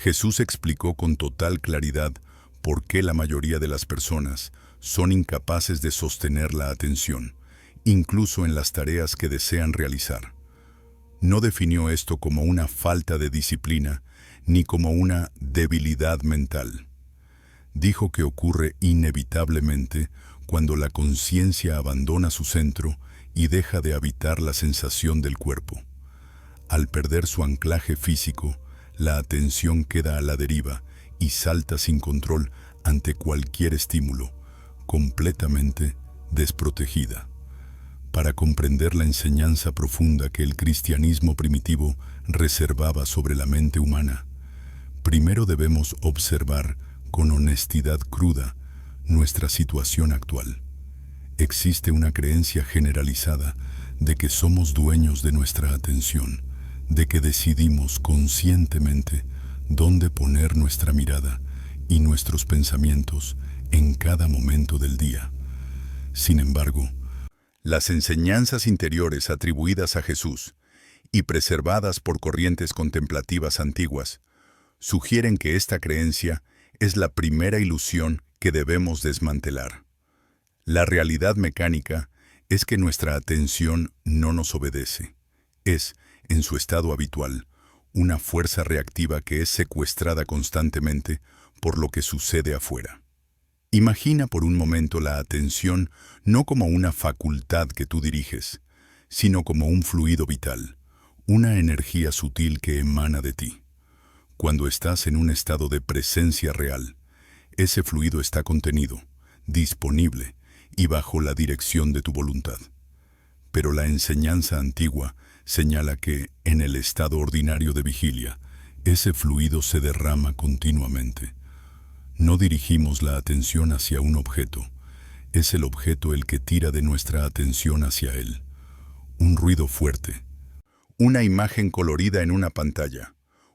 Jesús explicó con total claridad por qué la mayoría de las personas son incapaces de sostener la atención, incluso en las tareas que desean realizar. No definió esto como una falta de disciplina ni como una debilidad mental. Dijo que ocurre inevitablemente cuando la conciencia abandona su centro y deja de habitar la sensación del cuerpo. Al perder su anclaje físico, la atención queda a la deriva y salta sin control ante cualquier estímulo, completamente desprotegida. Para comprender la enseñanza profunda que el cristianismo primitivo reservaba sobre la mente humana, primero debemos observar con honestidad cruda nuestra situación actual. Existe una creencia generalizada de que somos dueños de nuestra atención, de que decidimos conscientemente dónde poner nuestra mirada y nuestros pensamientos en cada momento del día. Sin embargo, las enseñanzas interiores atribuidas a Jesús y preservadas por corrientes contemplativas antiguas sugieren que esta creencia es la primera ilusión que debemos desmantelar. La realidad mecánica es que nuestra atención no nos obedece. Es, en su estado habitual, una fuerza reactiva que es secuestrada constantemente por lo que sucede afuera. Imagina por un momento la atención no como una facultad que tú diriges, sino como un fluido vital, una energía sutil que emana de ti. Cuando estás en un estado de presencia real, ese fluido está contenido, disponible y bajo la dirección de tu voluntad. Pero la enseñanza antigua señala que, en el estado ordinario de vigilia, ese fluido se derrama continuamente. No dirigimos la atención hacia un objeto, es el objeto el que tira de nuestra atención hacia él. Un ruido fuerte, una imagen colorida en una pantalla,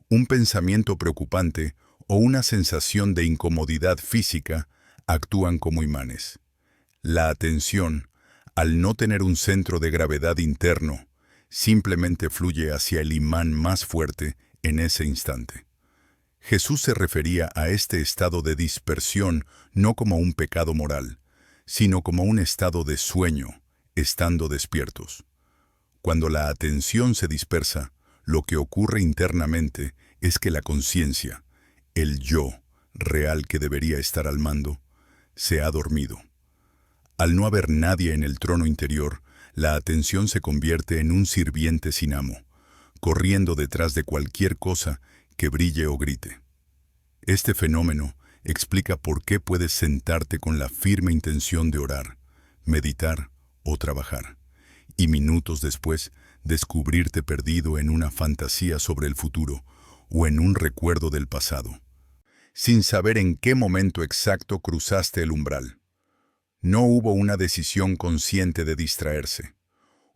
un pensamiento preocupante o una sensación de incomodidad física actúan como imanes. La atención, al no tener un centro de gravedad interno, simplemente fluye hacia el imán más fuerte en ese instante. Jesús se refería a este estado de dispersión no como un pecado moral, sino como un estado de sueño, estando despiertos. Cuando la atención se dispersa, lo que ocurre internamente es que la conciencia, el yo real que debería estar al mando, se ha dormido. Al no haber nadie en el trono interior, la atención se convierte en un sirviente sin amo, corriendo detrás de cualquier cosa que brille o grite. Este fenómeno explica por qué puedes sentarte con la firme intención de orar, meditar o trabajar, y minutos después descubrirte perdido en una fantasía sobre el futuro o en un recuerdo del pasado, sin saber en qué momento exacto cruzaste el umbral. No hubo una decisión consciente de distraerse.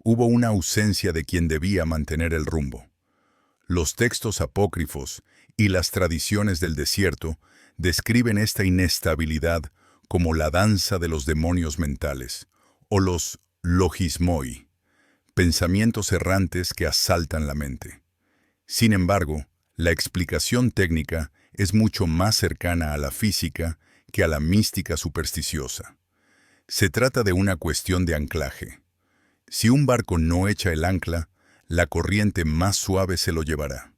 Hubo una ausencia de quien debía mantener el rumbo. Los textos apócrifos y las tradiciones del desierto describen esta inestabilidad como la danza de los demonios mentales, o los logismoi, pensamientos errantes que asaltan la mente. Sin embargo, la explicación técnica es mucho más cercana a la física que a la mística supersticiosa. Se trata de una cuestión de anclaje. Si un barco no echa el ancla, la corriente más suave se lo llevará.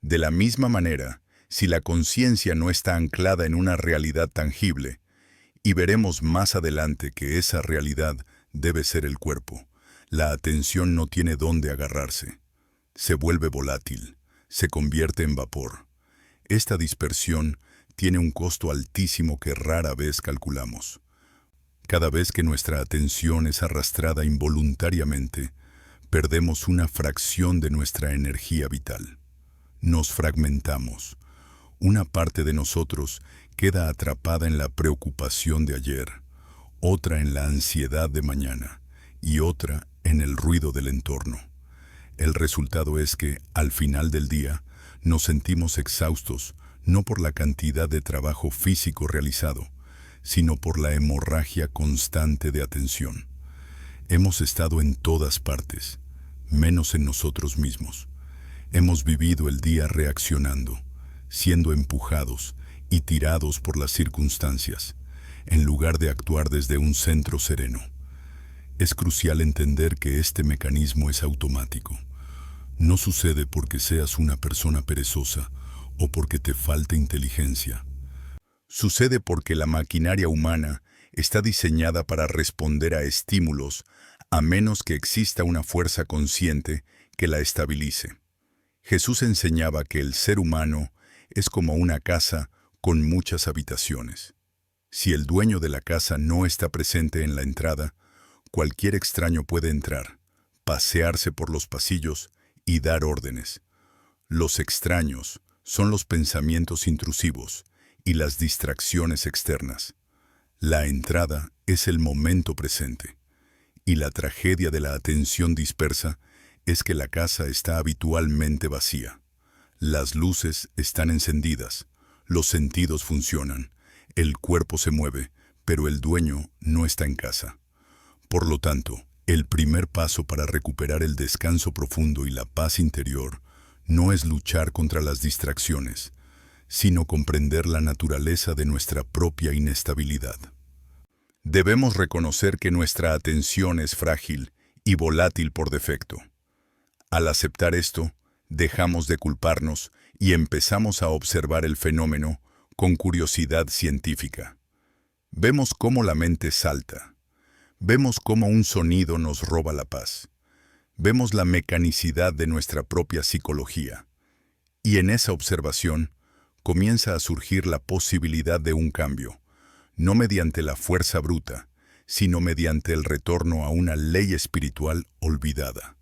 De la misma manera, si la conciencia no está anclada en una realidad tangible, y veremos más adelante que esa realidad debe ser el cuerpo, la atención no tiene dónde agarrarse. Se vuelve volátil, se convierte en vapor. Esta dispersión tiene un costo altísimo que rara vez calculamos. Cada vez que nuestra atención es arrastrada involuntariamente, perdemos una fracción de nuestra energía vital. Nos fragmentamos. Una parte de nosotros queda atrapada en la preocupación de ayer, otra en la ansiedad de mañana y otra en el ruido del entorno. El resultado es que, al final del día, nos sentimos exhaustos no por la cantidad de trabajo físico realizado, sino por la hemorragia constante de atención. Hemos estado en todas partes, menos en nosotros mismos. Hemos vivido el día reaccionando, siendo empujados y tirados por las circunstancias, en lugar de actuar desde un centro sereno. Es crucial entender que este mecanismo es automático. No sucede porque seas una persona perezosa o porque te falte inteligencia. Sucede porque la maquinaria humana está diseñada para responder a estímulos a menos que exista una fuerza consciente que la estabilice. Jesús enseñaba que el ser humano es como una casa con muchas habitaciones. Si el dueño de la casa no está presente en la entrada, cualquier extraño puede entrar, pasearse por los pasillos y dar órdenes. Los extraños son los pensamientos intrusivos y las distracciones externas. La entrada es el momento presente, y la tragedia de la atención dispersa es que la casa está habitualmente vacía. Las luces están encendidas, los sentidos funcionan, el cuerpo se mueve, pero el dueño no está en casa. Por lo tanto, el primer paso para recuperar el descanso profundo y la paz interior no es luchar contra las distracciones, sino comprender la naturaleza de nuestra propia inestabilidad. Debemos reconocer que nuestra atención es frágil y volátil por defecto. Al aceptar esto, dejamos de culparnos y empezamos a observar el fenómeno con curiosidad científica. Vemos cómo la mente salta. Vemos cómo un sonido nos roba la paz. Vemos la mecanicidad de nuestra propia psicología. Y en esa observación comienza a surgir la posibilidad de un cambio, no mediante la fuerza bruta, sino mediante el retorno a una ley espiritual olvidada.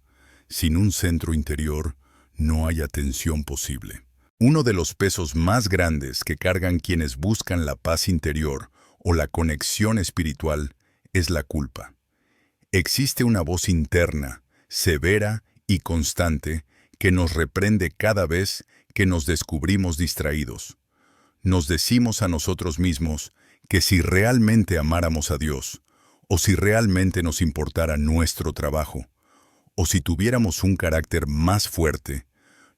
Sin un centro interior, no hay atención posible. Uno de los pesos más grandes que cargan quienes buscan la paz interior o la conexión espiritual es la culpa. Existe una voz interna, severa y constante, que nos reprende cada vez que nos descubrimos distraídos. Nos decimos a nosotros mismos que si realmente amáramos a Dios, o si realmente nos importara nuestro trabajo, o si tuviéramos un carácter más fuerte,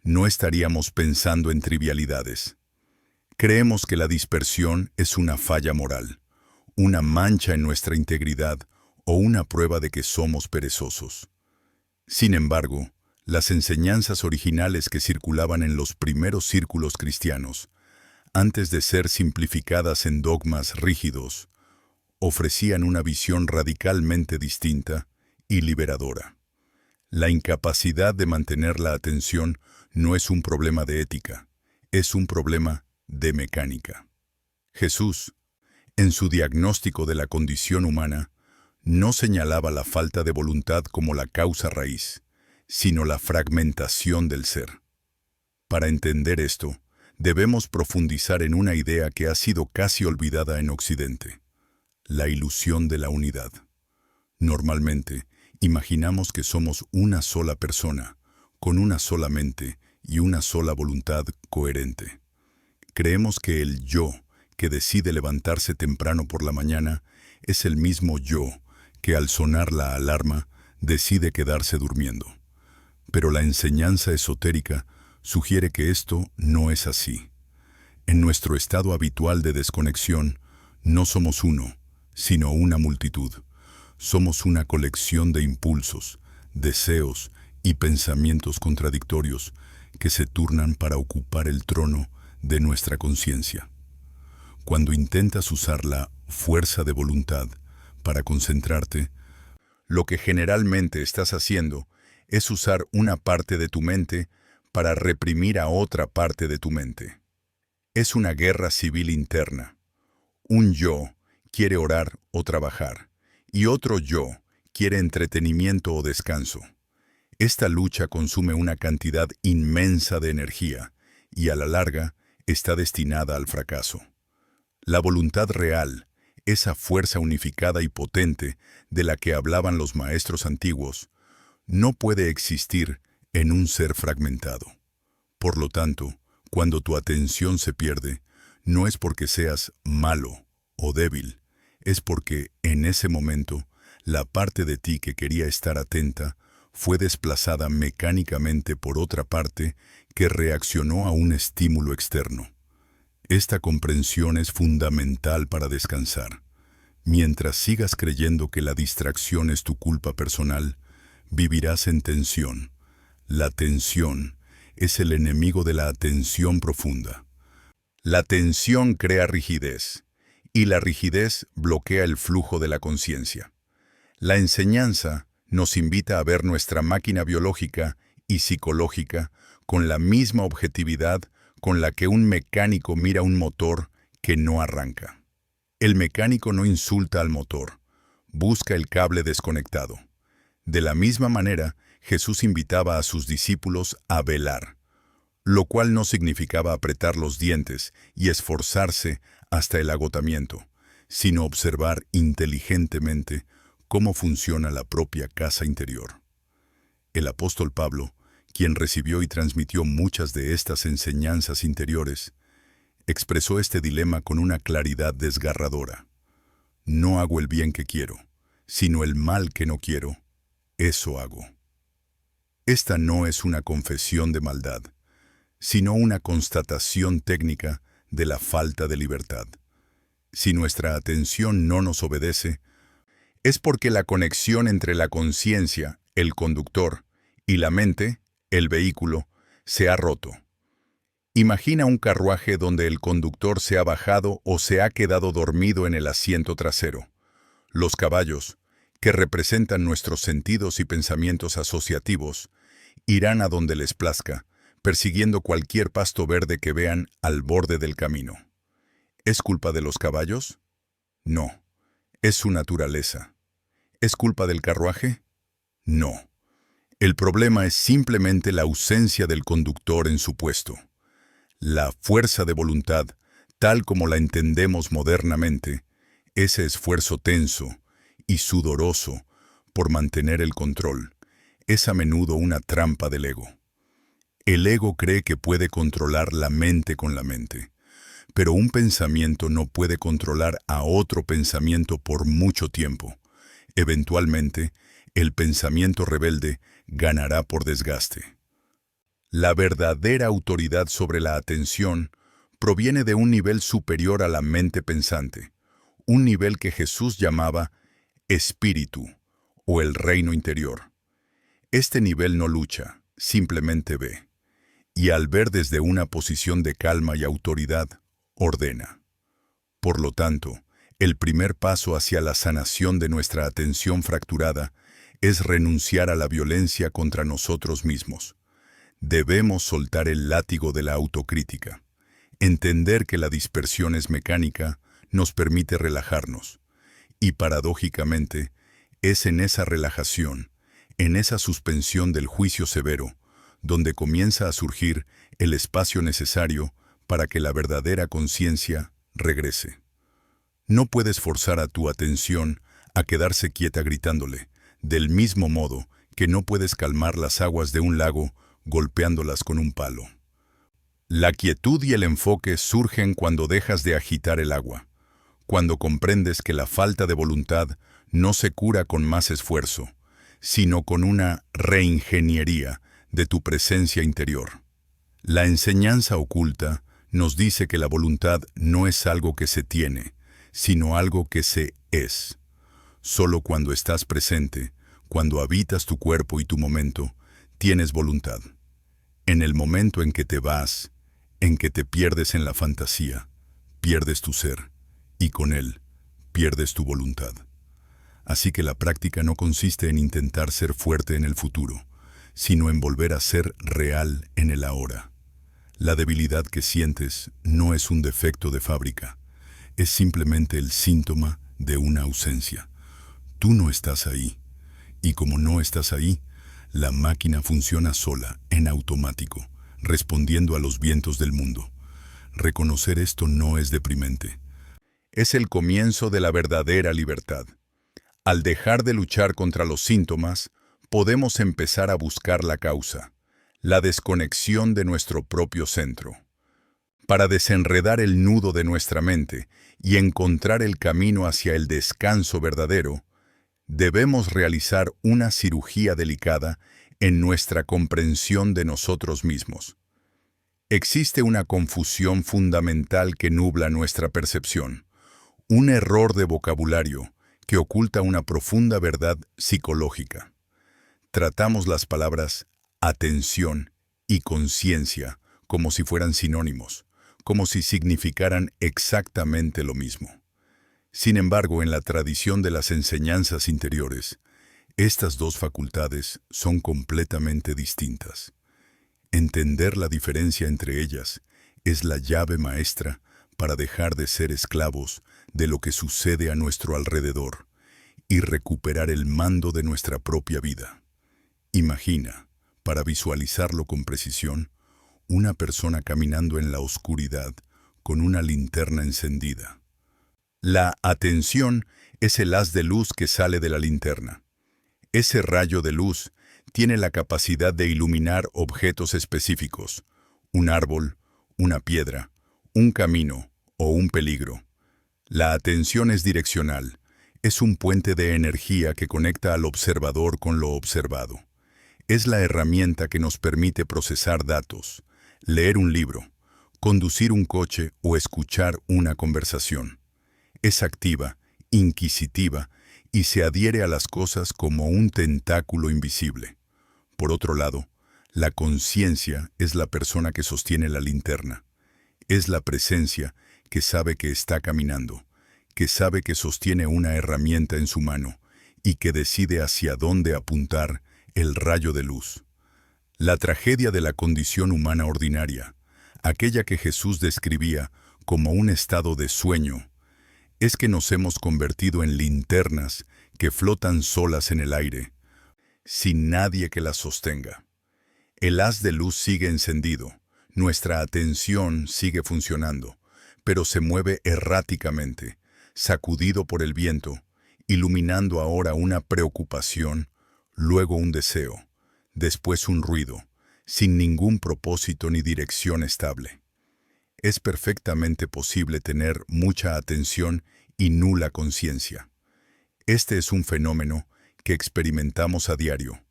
no estaríamos pensando en trivialidades. Creemos que la dispersión es una falla moral, una mancha en nuestra integridad o una prueba de que somos perezosos. Sin embargo, las enseñanzas originales que circulaban en los primeros círculos cristianos, antes de ser simplificadas en dogmas rígidos, ofrecían una visión radicalmente distinta y liberadora. La incapacidad de mantener la atención no es un problema de ética, es un problema de mecánica. Jesús, en su diagnóstico de la condición humana, no señalaba la falta de voluntad como la causa raíz, sino la fragmentación del ser. Para entender esto, debemos profundizar en una idea que ha sido casi olvidada en Occidente: la ilusión de la unidad. Normalmente, imaginamos que somos una sola persona, con una sola mente y una sola voluntad coherente. Creemos que el yo, que decide levantarse temprano por la mañana, es el mismo yo que al sonar la alarma decide quedarse durmiendo. Pero la enseñanza esotérica sugiere que esto no es así. En nuestro estado habitual de desconexión, no somos uno, sino una multitud. Somos una colección de impulsos, deseos y pensamientos contradictorios que se turnan para ocupar el trono de nuestra conciencia. Cuando intentas usar la fuerza de voluntad para concentrarte, lo que generalmente estás haciendo es usar una parte de tu mente para reprimir a otra parte de tu mente. Es una guerra civil interna. Un yo quiere orar o trabajar, y otro yo quiere entretenimiento o descanso. Esta lucha consume una cantidad inmensa de energía y a la larga está destinada al fracaso. La voluntad real, esa fuerza unificada y potente de la que hablaban los maestros antiguos, no puede existir en un ser fragmentado. Por lo tanto, cuando tu atención se pierde, no es porque seas malo o débil, es porque en ese momento la parte de ti que quería estar atenta fue desplazada mecánicamente por otra parte que reaccionó a un estímulo externo. Esta comprensión es fundamental para descansar. Mientras sigas creyendo que la distracción es tu culpa personal, vivirás en tensión. La tensión es el enemigo de la atención profunda. La tensión crea rigidez, y la rigidez bloquea el flujo de la conciencia. La enseñanza nos invita a ver nuestra máquina biológica y psicológica con la misma objetividad con la que un mecánico mira un motor que no arranca. El mecánico no insulta al motor, busca el cable desconectado. De la misma manera, Jesús invitaba a sus discípulos a velar, lo cual no significaba apretar los dientes y esforzarse hasta el agotamiento, sino observar inteligentemente cómo funciona la propia casa interior. El apóstol Pablo, quien recibió y transmitió muchas de estas enseñanzas interiores, expresó este dilema con una claridad desgarradora. No hago el bien que quiero, sino el mal que no quiero, eso hago. Esta no es una confesión de maldad, sino una constatación técnica de la falta de libertad. Si nuestra atención no nos obedece, es porque la conexión entre la conciencia, el conductor, y la mente, el vehículo, se ha roto. Imagina un carruaje donde el conductor se ha bajado o se ha quedado dormido en el asiento trasero. Los caballos, que representan nuestros sentidos y pensamientos asociativos, irán a donde les plazca, persiguiendo cualquier pasto verde que vean al borde del camino. ¿Es culpa de los caballos? No, es su naturaleza. ¿Es culpa del carruaje? No. El problema es simplemente la ausencia del conductor en su puesto. La fuerza de voluntad, tal como la entendemos modernamente, ese esfuerzo tenso y sudoroso por mantener el control, es a menudo una trampa del ego. El ego cree que puede controlar la mente con la mente, pero un pensamiento no puede controlar a otro pensamiento por mucho tiempo. Eventualmente, el pensamiento rebelde ganará por desgaste. La verdadera autoridad sobre la atención proviene de un nivel superior a la mente pensante, un nivel que Jesús llamaba espíritu o el reino interior. Este nivel no lucha, simplemente ve, y al ver desde una posición de calma y autoridad, ordena. Por lo tanto, el primer paso hacia la sanación de nuestra atención fracturada es renunciar a la violencia contra nosotros mismos. Debemos soltar el látigo de la autocrítica. Entender que la dispersión es mecánica nos permite relajarnos. Y paradójicamente, es en esa relajación, en esa suspensión del juicio severo, donde comienza a surgir el espacio necesario para que la verdadera conciencia regrese. No puedes forzar a tu atención a quedarse quieta gritándole, del mismo modo que no puedes calmar las aguas de un lago golpeándolas con un palo. La quietud y el enfoque surgen cuando dejas de agitar el agua, cuando comprendes que la falta de voluntad no se cura con más esfuerzo, sino con una reingeniería de tu presencia interior. La enseñanza oculta nos dice que la voluntad no es algo que se tiene, sino algo que se es. Solo cuando estás presente, cuando habitas tu cuerpo y tu momento, tienes voluntad. En el momento en que te vas, en que te pierdes en la fantasía, pierdes tu ser, y con él, pierdes tu voluntad. Así que la práctica no consiste en intentar ser fuerte en el futuro, sino en volver a ser real en el ahora. La debilidad que sientes no es un defecto de fábrica, es simplemente el síntoma de una ausencia. Tú no estás ahí, y como no estás ahí, la máquina funciona sola, en automático, respondiendo a los vientos del mundo. Reconocer esto no es deprimente. Es el comienzo de la verdadera libertad. Al dejar de luchar contra los síntomas, podemos empezar a buscar la causa, la desconexión de nuestro propio centro. Para desenredar el nudo de nuestra mente y encontrar el camino hacia el descanso verdadero, debemos realizar una cirugía delicada en nuestra comprensión de nosotros mismos. Existe una confusión fundamental que nubla nuestra percepción, un error de vocabulario que oculta una profunda verdad psicológica. Tratamos las palabras atención y conciencia como si fueran sinónimos, como si significaran exactamente lo mismo. Sin embargo, en la tradición de las enseñanzas interiores, estas dos facultades son completamente distintas. Entender la diferencia entre ellas es la llave maestra para dejar de ser esclavos de lo que sucede a nuestro alrededor y recuperar el mando de nuestra propia vida. Imagina, para visualizarlo con precisión, una persona caminando en la oscuridad con una linterna encendida. La atención es el haz de luz que sale de la linterna. Ese rayo de luz tiene la capacidad de iluminar objetos específicos, un árbol, una piedra, un camino o un peligro. La atención es direccional, es un puente de energía que conecta al observador con lo observado. Es la herramienta que nos permite procesar datos, leer un libro, conducir un coche o escuchar una conversación. Es activa, inquisitiva y se adhiere a las cosas como un tentáculo invisible. Por otro lado, la conciencia es la persona que sostiene la linterna. Es la presencia que sabe que está caminando, que sabe que sostiene una herramienta en su mano y que decide hacia dónde apuntar el rayo de luz. La tragedia de la condición humana ordinaria, aquella que Jesús describía como un estado de sueño, es que nos hemos convertido en linternas que flotan solas en el aire, sin nadie que las sostenga. El haz de luz sigue encendido, nuestra atención sigue funcionando, pero se mueve erráticamente, sacudido por el viento, iluminando ahora una preocupación, luego un deseo, después un ruido, sin ningún propósito ni dirección estable. Es perfectamente posible tener mucha atención y nula conciencia. Este es un fenómeno que experimentamos a diario,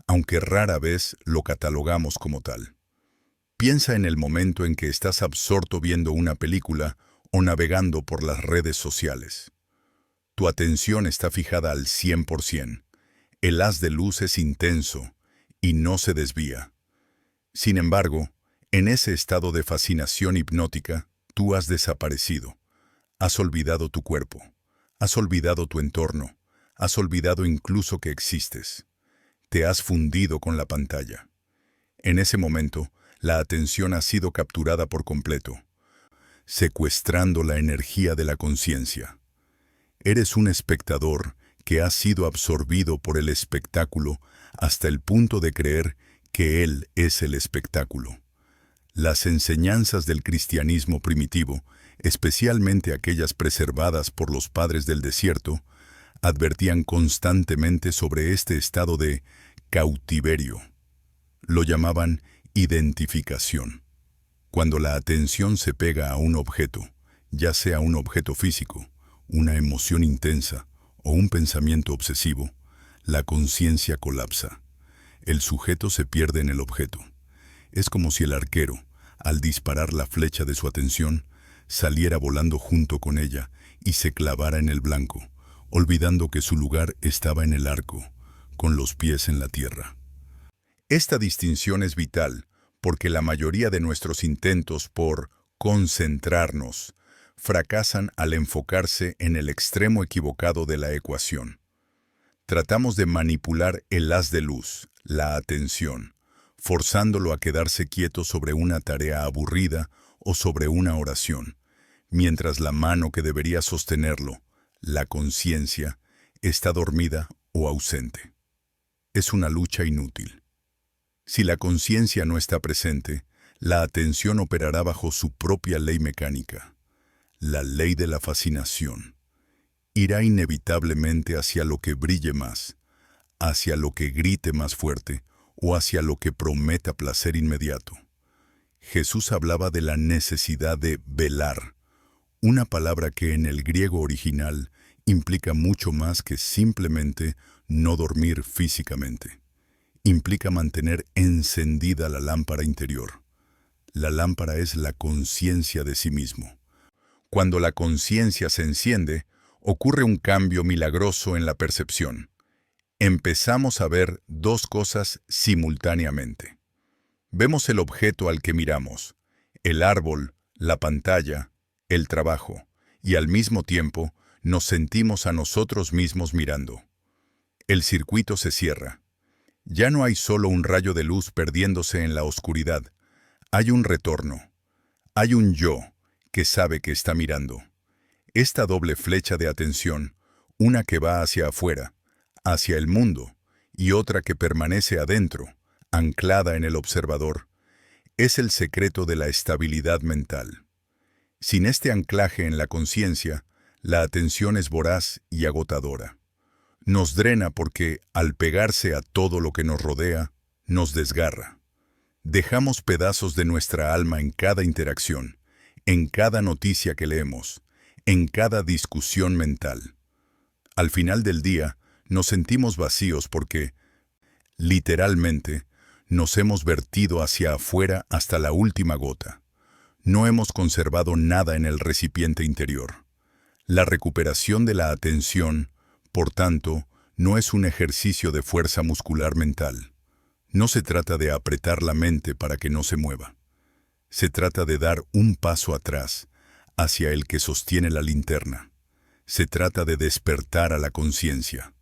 aunque rara vez lo catalogamos como tal. Piensa en el momento en que estás absorto viendo una película o navegando por las redes sociales. Tu atención está fijada al 100%. El haz de luz es intenso y no se desvía. Sin embargo, en ese estado de fascinación hipnótica, tú has desaparecido. Has olvidado tu cuerpo. Has olvidado tu entorno. Has olvidado incluso que existes. Te has fundido con la pantalla. En ese momento, la atención ha sido capturada por completo, secuestrando la energía de la conciencia. Eres un espectador que ha sido absorbido por el espectáculo hasta el punto de creer que él es el espectáculo. Las enseñanzas del cristianismo primitivo, especialmente aquellas preservadas por los padres del desierto, advertían constantemente sobre este estado de cautiverio. Lo llamaban identificación. Cuando la atención se pega a un objeto, ya sea un objeto físico, una emoción intensa o un pensamiento obsesivo, la conciencia colapsa. El sujeto se pierde en el objeto. Es como si el arquero, al disparar la flecha de su atención, saliera volando junto con ella y se clavara en el blanco, olvidando que su lugar estaba en el arco, con los pies en la tierra. Esta distinción es vital porque la mayoría de nuestros intentos por concentrarnos fracasan al enfocarse en el extremo equivocado de la ecuación. Tratamos de manipular el haz de luz, la atención, forzándolo a quedarse quieto sobre una tarea aburrida o sobre una oración, mientras la mano que debería sostenerlo, la conciencia, está dormida o ausente. Es una lucha inútil. Si la conciencia no está presente, la atención operará bajo su propia ley mecánica, la ley de la fascinación. Irá inevitablemente hacia lo que brille más, hacia lo que grite más fuerte o hacia lo que prometa placer inmediato. Jesús hablaba de la necesidad de velar, una palabra que en el griego original implica mucho más que simplemente no dormir físicamente. Implica mantener encendida la lámpara interior. La lámpara es la conciencia de sí mismo. Cuando la conciencia se enciende, ocurre un cambio milagroso en la percepción. Empezamos a ver dos cosas simultáneamente. Vemos el objeto al que miramos, el árbol, la pantalla, el trabajo, y al mismo tiempo nos sentimos a nosotros mismos mirando. El circuito se cierra. Ya no hay solo un rayo de luz perdiéndose en la oscuridad. Hay un retorno. Hay un yo que sabe que está mirando. Esta doble flecha de atención, una que va hacia afuera, hacia el mundo, y otra que permanece adentro, anclada en el observador, es el secreto de la estabilidad mental. Sin este anclaje en la conciencia, la atención es voraz y agotadora. Nos drena porque, al pegarse a todo lo que nos rodea, nos desgarra. Dejamos pedazos de nuestra alma en cada interacción, en cada noticia que leemos, en cada discusión mental. Al final del día, nos sentimos vacíos porque, literalmente, nos hemos vertido hacia afuera hasta la última gota. No hemos conservado nada en el recipiente interior. La recuperación de la atención, por tanto, no es un ejercicio de fuerza muscular mental. No se trata de apretar la mente para que no se mueva. Se trata de dar un paso atrás, hacia el que sostiene la linterna. Se trata de despertar a la conciencia.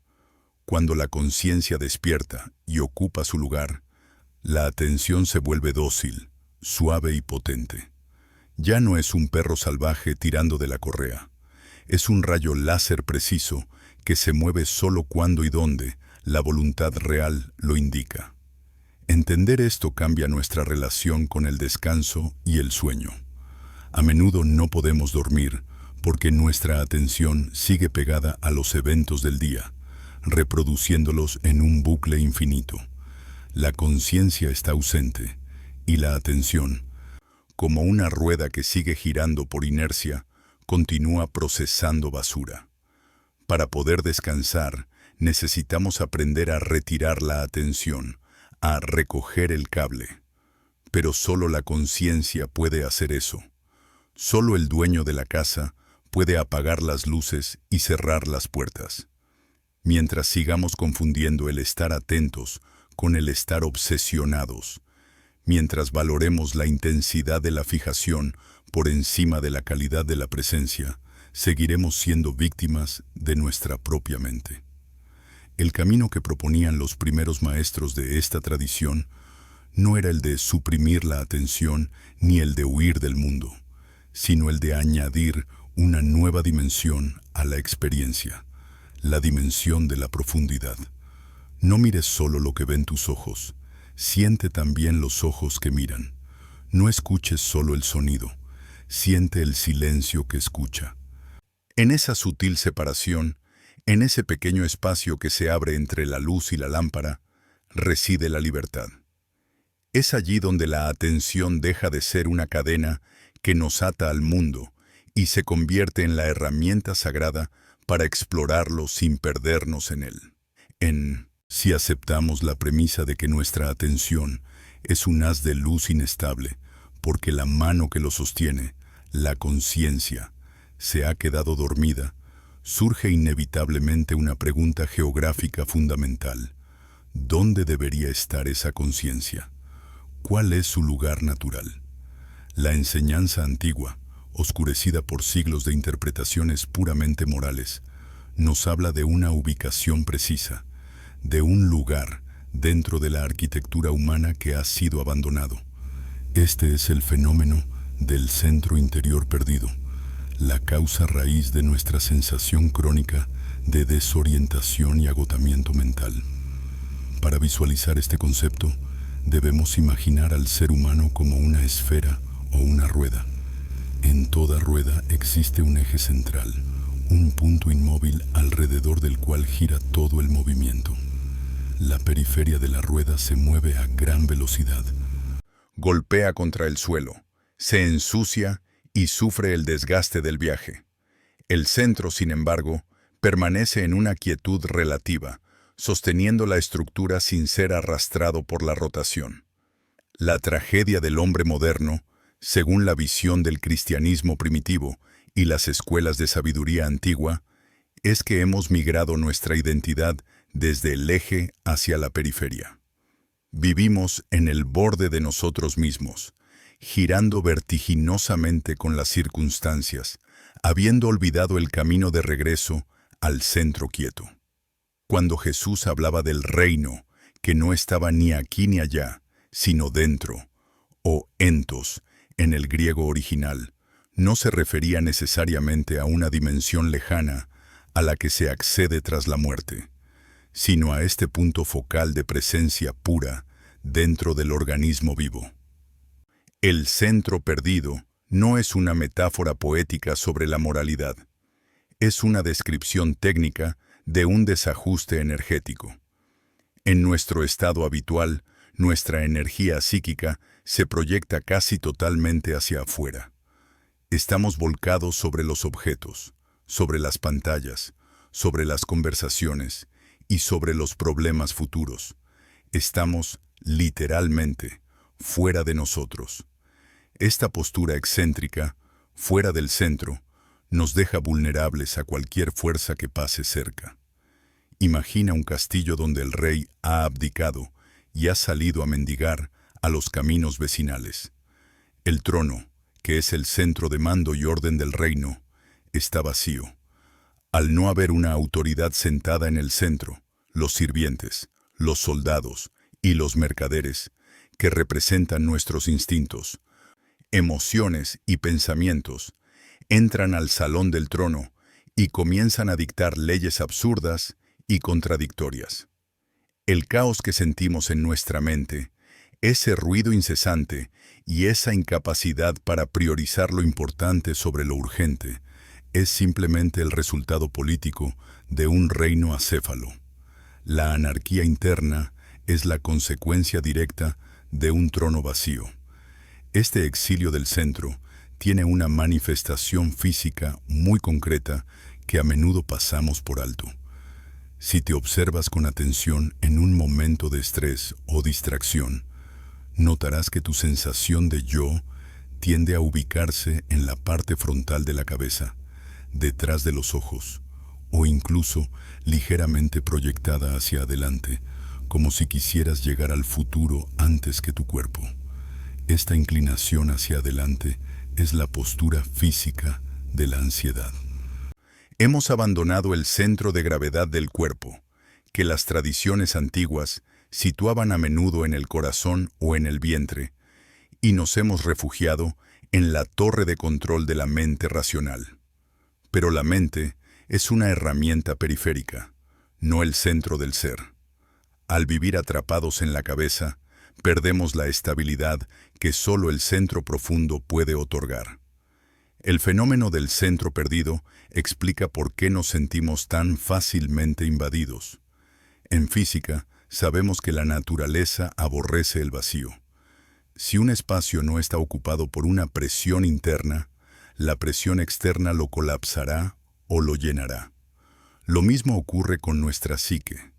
Cuando la conciencia despierta y ocupa su lugar, la atención se vuelve dócil, suave y potente. Ya no es un perro salvaje tirando de la correa. Es un rayo láser preciso que se mueve solo cuando y donde la voluntad real lo indica. Entender esto cambia nuestra relación con el descanso y el sueño. A menudo no podemos dormir porque nuestra atención sigue pegada a los eventos del día, reproduciéndolos en un bucle infinito. La conciencia está ausente y la atención, como una rueda que sigue girando por inercia, continúa procesando basura. Para poder descansar, necesitamos aprender a retirar la atención, a recoger el cable. Pero solo la conciencia puede hacer eso. Solo el dueño de la casa puede apagar las luces y cerrar las puertas. Mientras sigamos confundiendo el estar atentos con el estar obsesionados, mientras valoremos la intensidad de la fijación por encima de la calidad de la presencia, seguiremos siendo víctimas de nuestra propia mente. El camino que proponían los primeros maestros de esta tradición no era el de suprimir la atención ni el de huir del mundo, sino el de añadir una nueva dimensión a la experiencia, la dimensión de la profundidad. No mires solo lo que ven tus ojos, siente también los ojos que miran. No escuches solo el sonido, siente el silencio que escucha. En esa sutil separación, en ese pequeño espacio que se abre entre la luz y la lámpara, reside la libertad. Es allí donde la atención deja de ser una cadena que nos ata al mundo y se convierte en la herramienta sagrada para explorarlo sin perdernos en él. Si aceptamos la premisa de que nuestra atención es un haz de luz inestable, porque la mano que lo sostiene, la conciencia, se ha quedado dormida, surge inevitablemente una pregunta geográfica fundamental. ¿Dónde debería estar esa conciencia? ¿Cuál es su lugar natural? La enseñanza antigua, oscurecida por siglos de interpretaciones puramente morales, nos habla de una ubicación precisa, de un lugar dentro de la arquitectura humana que ha sido abandonado. Este es el fenómeno del centro interior perdido, la causa raíz de nuestra sensación crónica de desorientación y agotamiento mental. Para visualizar este concepto, debemos imaginar al ser humano como una esfera o una rueda. En toda rueda existe un eje central, un punto inmóvil alrededor del cual gira todo el movimiento. La periferia de la rueda se mueve a gran velocidad. Golpea contra el suelo, se ensucia y sufre el desgaste del viaje. El centro, sin embargo, permanece en una quietud relativa, sosteniendo la estructura sin ser arrastrado por la rotación. La tragedia del hombre moderno, según la visión del cristianismo primitivo y las escuelas de sabiduría antigua, es que hemos migrado nuestra identidad desde el eje hacia la periferia. Vivimos en el borde de nosotros mismos, girando vertiginosamente con las circunstancias, habiendo olvidado el camino de regreso al centro quieto. Cuando Jesús hablaba del reino, que no estaba ni aquí ni allá, sino dentro, o entos, en el griego original, no se refería necesariamente a una dimensión lejana a la que se accede tras la muerte, sino a este punto focal de presencia pura dentro del organismo vivo. El centro perdido no es una metáfora poética sobre la moralidad, es una descripción técnica de un desajuste energético. En nuestro estado habitual, nuestra energía psíquica se proyecta casi totalmente hacia afuera. Estamos volcados sobre los objetos, sobre las pantallas, sobre las conversaciones y sobre los problemas futuros. Estamos, literalmente, fuera de nosotros. Esta postura excéntrica, fuera del centro, nos deja vulnerables a cualquier fuerza que pase cerca. Imagina un castillo donde el rey ha abdicado y ha salido a mendigar a los caminos vecinales. El trono, que es el centro de mando y orden del reino, está vacío. Al no haber una autoridad sentada en el centro, los sirvientes, los soldados y los mercaderes, que representan nuestros instintos, emociones y pensamientos, entran al salón del trono y comienzan a dictar leyes absurdas y contradictorias. El caos que sentimos en nuestra mente, ese ruido incesante y esa incapacidad para priorizar lo importante sobre lo urgente, es simplemente el resultado político de un reino acéfalo. La anarquía interna es la consecuencia directa de un trono vacío. Este exilio del centro tiene una manifestación física muy concreta que a menudo pasamos por alto. Si te observas con atención en un momento de estrés o distracción, notarás que tu sensación de yo tiende a ubicarse en la parte frontal de la cabeza, detrás de los ojos, o incluso ligeramente proyectada hacia adelante, como si quisieras llegar al futuro antes que tu cuerpo. Esta inclinación hacia adelante es la postura física de la ansiedad. Hemos abandonado el centro de gravedad del cuerpo, que las tradiciones antiguas situaban a menudo en el corazón o en el vientre, y nos hemos refugiado en la torre de control de la mente racional. Pero la mente es una herramienta periférica, no el centro del ser. Al vivir atrapados en la cabeza, perdemos la estabilidad que solo el centro profundo puede otorgar. El fenómeno del centro perdido explica por qué nos sentimos tan fácilmente invadidos. En física, sabemos que la naturaleza aborrece el vacío. Si un espacio no está ocupado por una presión interna, la presión externa lo colapsará o lo llenará. Lo mismo ocurre con nuestra psique.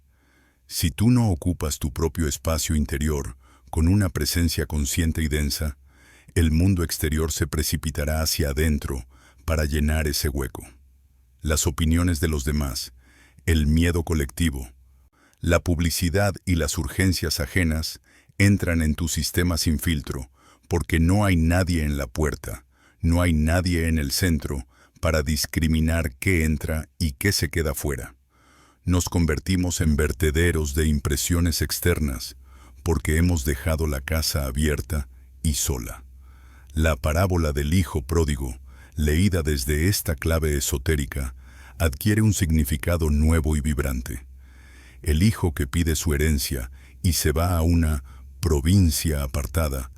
Si tú no ocupas tu propio espacio interior con una presencia consciente y densa, el mundo exterior se precipitará hacia adentro para llenar ese hueco. Las opiniones de los demás, el miedo colectivo, la publicidad y las urgencias ajenas entran en tu sistema sin filtro, porque no hay nadie en la puerta, no hay nadie en el centro para discriminar qué entra y qué se queda fuera. Nos convertimos en vertederos de impresiones externas, porque hemos dejado la casa abierta y sola. La parábola del hijo pródigo, leída desde esta clave esotérica, adquiere un significado nuevo y vibrante. El hijo que pide su herencia y se va a una provincia apartada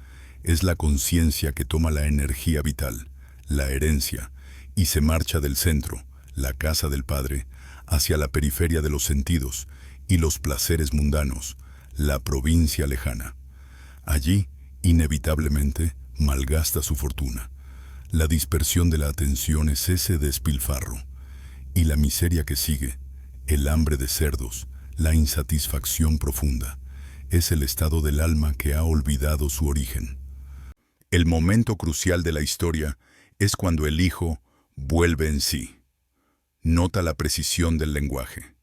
es la conciencia que toma la energía vital, la herencia, y se marcha del centro, la casa del Padre, hacia la periferia de los sentidos y los placeres mundanos, la provincia lejana. Allí, inevitablemente, malgasta su fortuna. La dispersión de la atención es ese despilfarro, y la miseria que sigue, el hambre de cerdos, la insatisfacción profunda, es el estado del alma que ha olvidado su origen. El momento crucial de la historia es cuando el hijo vuelve en sí. Nota la precisión del lenguaje.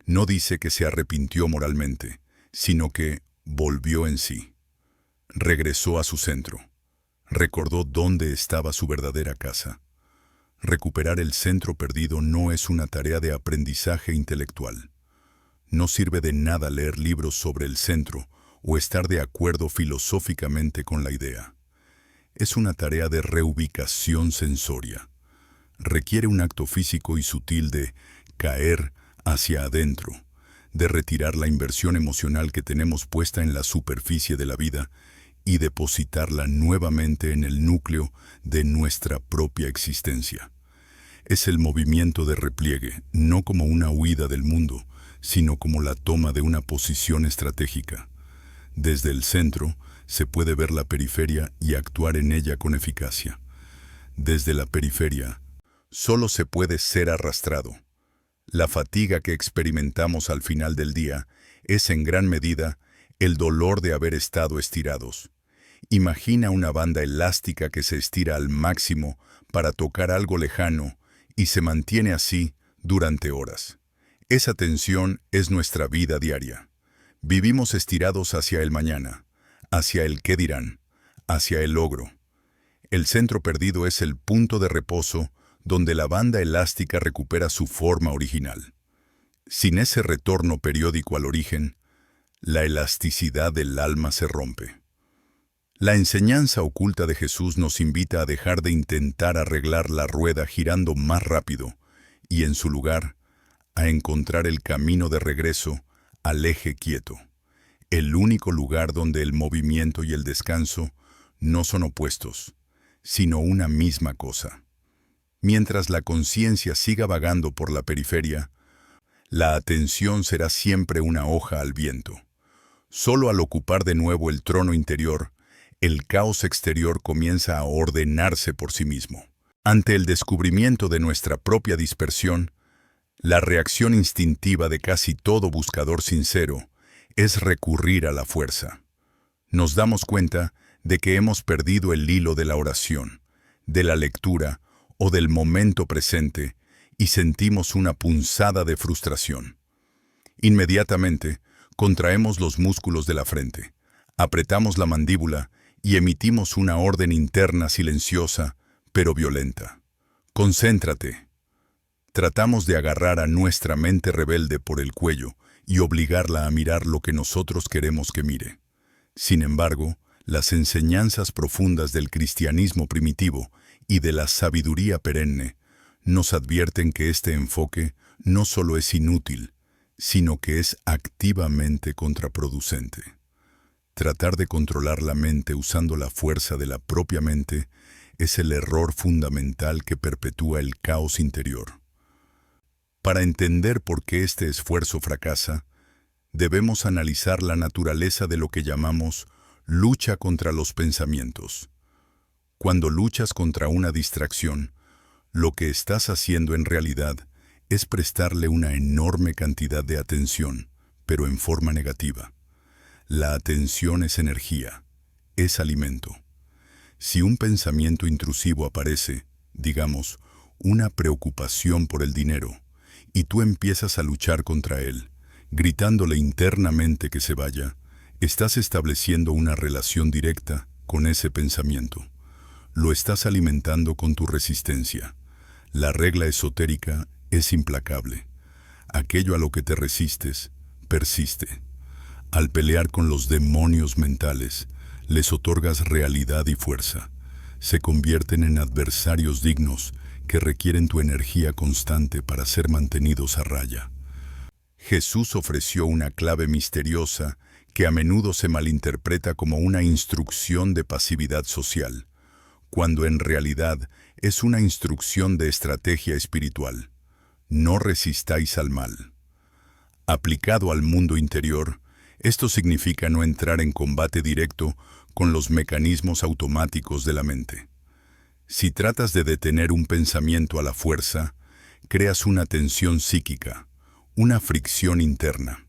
No dice que se arrepintió moralmente, sino que volvió en sí. Regresó a su centro. Recordó dónde estaba su verdadera casa. Recuperar el centro perdido no es una tarea de aprendizaje intelectual. No sirve de nada leer libros sobre el centro o estar de acuerdo filosóficamente con la idea. Es una tarea de reubicación sensoria. Requiere un acto físico y sutil de caer hacia adentro, de retirar la inversión emocional que tenemos puesta en la superficie de la vida y depositarla nuevamente en el núcleo de nuestra propia existencia. Es el movimiento de repliegue, no como una huida del mundo, sino como la toma de una posición estratégica. Desde el centro se puede ver la periferia y actuar en ella con eficacia. Desde la periferia, solo se puede ser arrastrado. La fatiga que experimentamos al final del día es en gran medida el dolor de haber estado estirados. Imagina una banda elástica que se estira al máximo para tocar algo lejano y se mantiene así durante horas. Esa tensión es nuestra vida diaria. Vivimos estirados hacia el mañana, hacia el qué dirán, hacia el logro. El centro perdido es el punto de reposo donde la banda elástica recupera su forma original. Sin ese retorno periódico al origen, la elasticidad del alma se rompe. La enseñanza oculta de Jesús nos invita a dejar de intentar arreglar la rueda girando más rápido y, en su lugar, a encontrar el camino de regreso al eje quieto, el único lugar donde el movimiento y el descanso no son opuestos, sino una misma cosa. Mientras la conciencia siga vagando por la periferia, la atención será siempre una hoja al viento. Solo al ocupar de nuevo el trono interior, el caos exterior comienza a ordenarse por sí mismo. Ante el descubrimiento de nuestra propia dispersión, la reacción instintiva de casi todo buscador sincero es recurrir a la fuerza. Nos damos cuenta de que hemos perdido el hilo de la oración, de la lectura o del momento presente y sentimos una punzada de frustración. Inmediatamente, contraemos los músculos de la frente, apretamos la mandíbula y emitimos una orden interna silenciosa, pero violenta. Concéntrate. Tratamos de agarrar a nuestra mente rebelde por el cuello y obligarla a mirar lo que nosotros queremos que mire. Sin embargo, las enseñanzas profundas del cristianismo primitivo y de la sabiduría perenne nos advierten que este enfoque no solo es inútil, sino que es activamente contraproducente. Tratar de controlar la mente usando la fuerza de la propia mente es el error fundamental que perpetúa el caos interior. Para entender por qué este esfuerzo fracasa, debemos analizar la naturaleza de lo que llamamos lucha contra los pensamientos. Cuando luchas contra una distracción, lo que estás haciendo en realidad es prestarle una enorme cantidad de atención, pero en forma negativa. La atención es energía, es alimento. Si un pensamiento intrusivo aparece, digamos, una preocupación por el dinero, y tú empiezas a luchar contra él, gritándole internamente que se vaya, estás estableciendo una relación directa con ese pensamiento. Lo estás alimentando con tu resistencia. La regla esotérica es implacable. Aquello a lo que te resistes, persiste. Al pelear con los demonios mentales, les otorgas realidad y fuerza. Se convierten en adversarios dignos que requieren tu energía constante para ser mantenidos a raya. Jesús ofreció una clave misteriosa que a menudo se malinterpreta como una instrucción de pasividad social, cuando en realidad es una instrucción de estrategia espiritual. No resistáis al mal. Aplicado al mundo interior, esto significa no entrar en combate directo con los mecanismos automáticos de la mente. Si tratas de detener un pensamiento a la fuerza, creas una tensión psíquica, una fricción interna.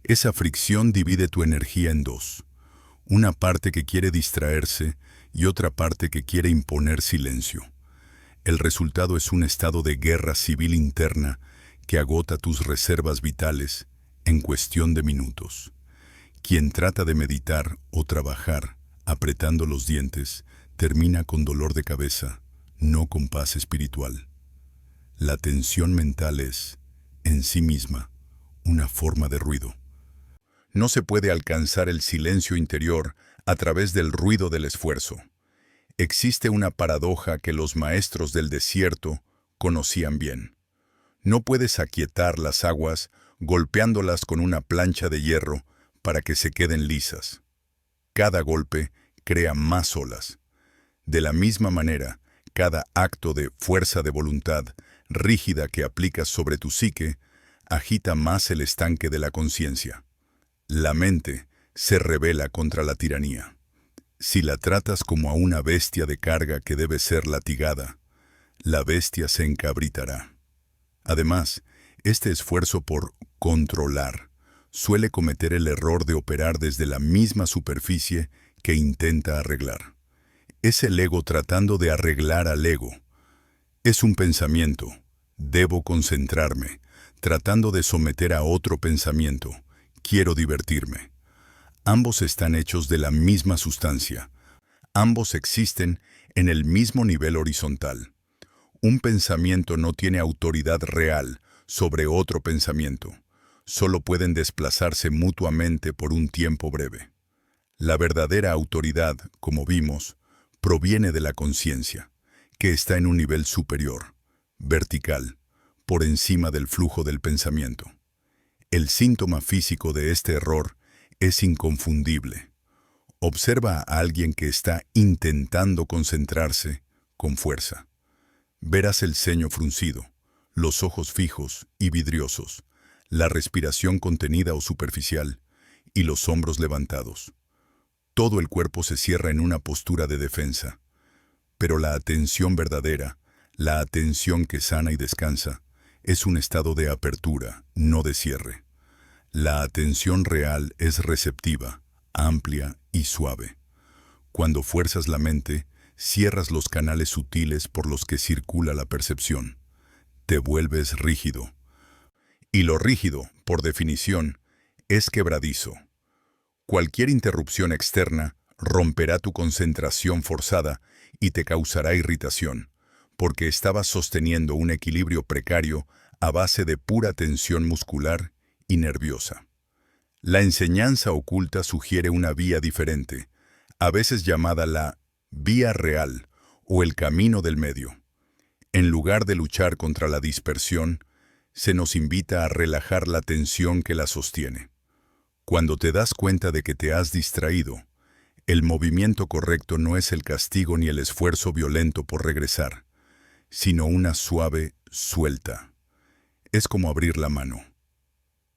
Esa fricción divide tu energía en dos. Una parte que quiere distraerse y otra parte que quiere imponer silencio. El resultado es un estado de guerra civil interna que agota tus reservas vitales en cuestión de minutos. Quien trata de meditar o trabajar apretando los dientes termina con dolor de cabeza, no con paz espiritual. La tensión mental es, en sí misma, una forma de ruido. No se puede alcanzar el silencio interior a través del ruido del esfuerzo. Existe una paradoja que los maestros del desierto conocían bien. No puedes aquietar las aguas golpeándolas con una plancha de hierro para que se queden lisas. Cada golpe crea más olas. De la misma manera, cada acto de fuerza de voluntad rígida que aplicas sobre tu psique agita más el estanque de la conciencia. La mente se rebela contra la tiranía. Si la tratas como a una bestia de carga que debe ser latigada, la bestia se encabritará. Además, este esfuerzo por controlar suele cometer el error de operar desde la misma superficie que intenta arreglar. Es el ego tratando de arreglar al ego. Es un pensamiento, debo concentrarme, tratando de someter a otro pensamiento, quiero divertirme. Ambos están hechos de la misma sustancia. Ambos existen en el mismo nivel horizontal. Un pensamiento no tiene autoridad real sobre otro pensamiento. Solo pueden desplazarse mutuamente por un tiempo breve. La verdadera autoridad, como vimos, proviene de la conciencia, que está en un nivel superior, vertical, por encima del flujo del pensamiento. El síntoma físico de este error es inconfundible. Observa a alguien que está intentando concentrarse con fuerza. Verás el ceño fruncido, los ojos fijos y vidriosos, la respiración contenida o superficial y los hombros levantados. Todo el cuerpo se cierra en una postura de defensa. Pero la atención verdadera, la atención que sana y descansa, es un estado de apertura, no de cierre. La atención real es receptiva, amplia y suave. Cuando fuerzas la mente, cierras los canales sutiles por los que circula la percepción. Te vuelves rígido. Y lo rígido, por definición, es quebradizo. Cualquier interrupción externa romperá tu concentración forzada y te causará irritación, porque estabas sosteniendo un equilibrio precario a base de pura tensión muscular y nerviosa. La enseñanza oculta sugiere una vía diferente, a veces llamada la vía real o el camino del medio. En lugar de luchar contra la dispersión, se nos invita a relajar la tensión que la sostiene. Cuando te das cuenta de que te has distraído, el movimiento correcto no es el castigo ni el esfuerzo violento por regresar, sino una suave suelta. Es como abrir la mano.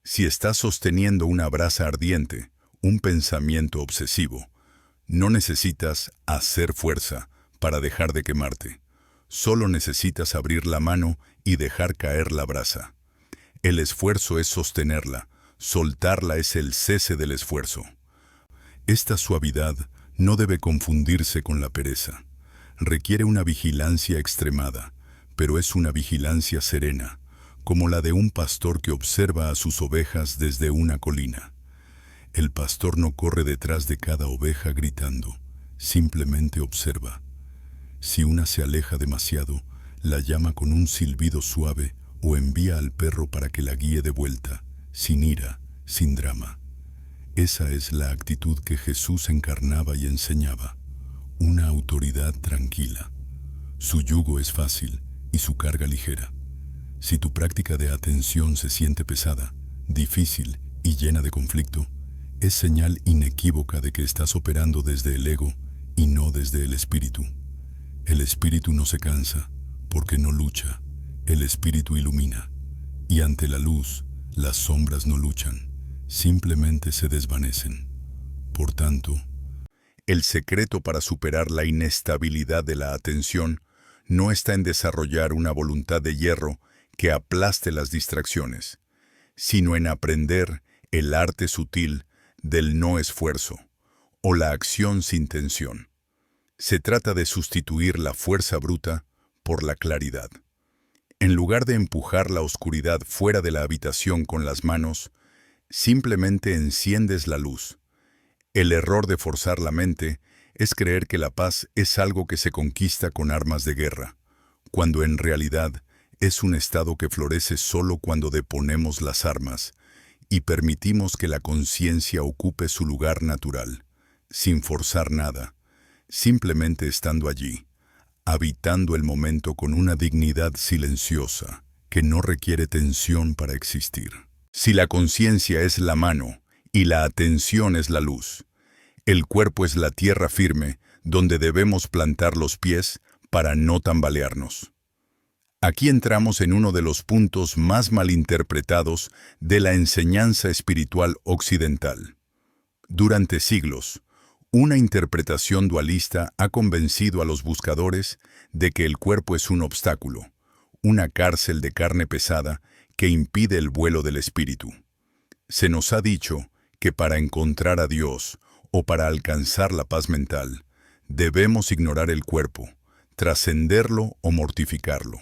Si estás sosteniendo una brasa ardiente, un pensamiento obsesivo, no necesitas hacer fuerza para dejar de quemarte. Solo necesitas abrir la mano y dejar caer la brasa. El esfuerzo es sostenerla, soltarla es el cese del esfuerzo. Esta suavidad no debe confundirse con la pereza. Requiere una vigilancia extremada, pero es una vigilancia serena, como la de un pastor que observa a sus ovejas desde una colina. El pastor no corre detrás de cada oveja gritando, simplemente observa. Si una se aleja demasiado, la llama con un silbido suave o envía al perro para que la guíe de vuelta, sin ira, sin drama. Esa es la actitud que Jesús encarnaba y enseñaba, una autoridad tranquila. Su yugo es fácil y su carga ligera. Si tu práctica de atención se siente pesada, difícil y llena de conflicto, es señal inequívoca de que estás operando desde el ego y no desde el espíritu. El espíritu no se cansa, porque no lucha. El espíritu ilumina. Y ante la luz, las sombras no luchan, simplemente se desvanecen. Por tanto, el secreto para superar la inestabilidad de la atención no está en desarrollar una voluntad de hierro que aplaste las distracciones, sino en aprender el arte sutil del no esfuerzo o la acción sin tensión. Se trata de sustituir la fuerza bruta por la claridad. En lugar de empujar la oscuridad fuera de la habitación con las manos, simplemente enciendes la luz. El error de forzar la mente es creer que la paz es algo que se conquista con armas de guerra, cuando en realidad es un estado que florece solo cuando deponemos las armas y permitimos que la conciencia ocupe su lugar natural, sin forzar nada, simplemente estando allí, habitando el momento con una dignidad silenciosa que no requiere tensión para existir. Si la conciencia es la mano y la atención es la luz, el cuerpo es la tierra firme donde debemos plantar los pies para no tambalearnos. Aquí entramos en uno de los puntos más malinterpretados de la enseñanza espiritual occidental. Durante siglos, una interpretación dualista ha convencido a los buscadores de que el cuerpo es un obstáculo, una cárcel de carne pesada que impide el vuelo del espíritu. Se nos ha dicho que para encontrar a Dios o para alcanzar la paz mental, debemos ignorar el cuerpo, trascenderlo o mortificarlo.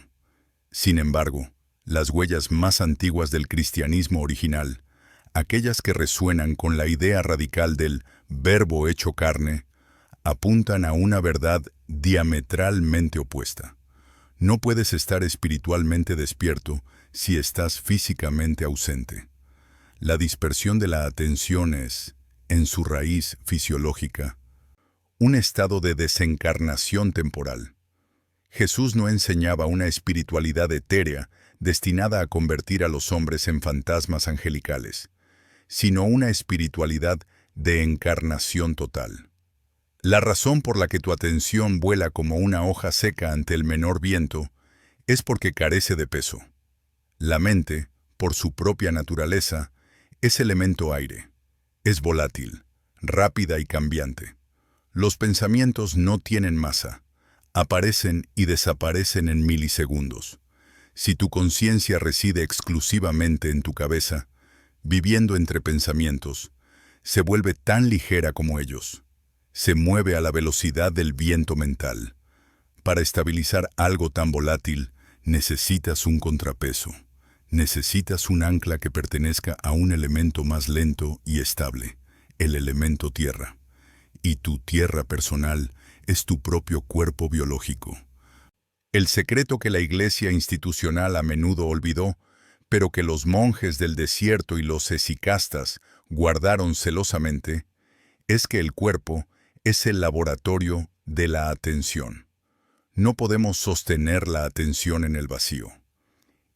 Sin embargo, las huellas más antiguas del cristianismo original, aquellas que resuenan con la idea radical del Verbo hecho carne, apuntan a una verdad diametralmente opuesta. No puedes estar espiritualmente despierto si estás físicamente ausente. La dispersión de la atención es, en su raíz fisiológica, un estado de desencarnación temporal. Jesús no enseñaba una espiritualidad etérea destinada a convertir a los hombres en fantasmas angelicales, sino una espiritualidad de encarnación total. La razón por la que tu atención vuela como una hoja seca ante el menor viento es porque carece de peso. La mente, por su propia naturaleza, es elemento aire. Es volátil, rápida y cambiante. Los pensamientos no tienen masa. Aparecen y desaparecen en milisegundos. Si tu conciencia reside exclusivamente en tu cabeza, viviendo entre pensamientos, se vuelve tan ligera como ellos. Se mueve a la velocidad del viento mental. Para estabilizar algo tan volátil, necesitas un contrapeso. Necesitas un ancla que pertenezca a un elemento más lento y estable, el elemento tierra. Y tu tierra personal es tu propio cuerpo biológico. El secreto que la iglesia institucional a menudo olvidó, pero que los monjes del desierto y los esicastas guardaron celosamente, es que el cuerpo es el laboratorio de la atención. No podemos sostener la atención en el vacío.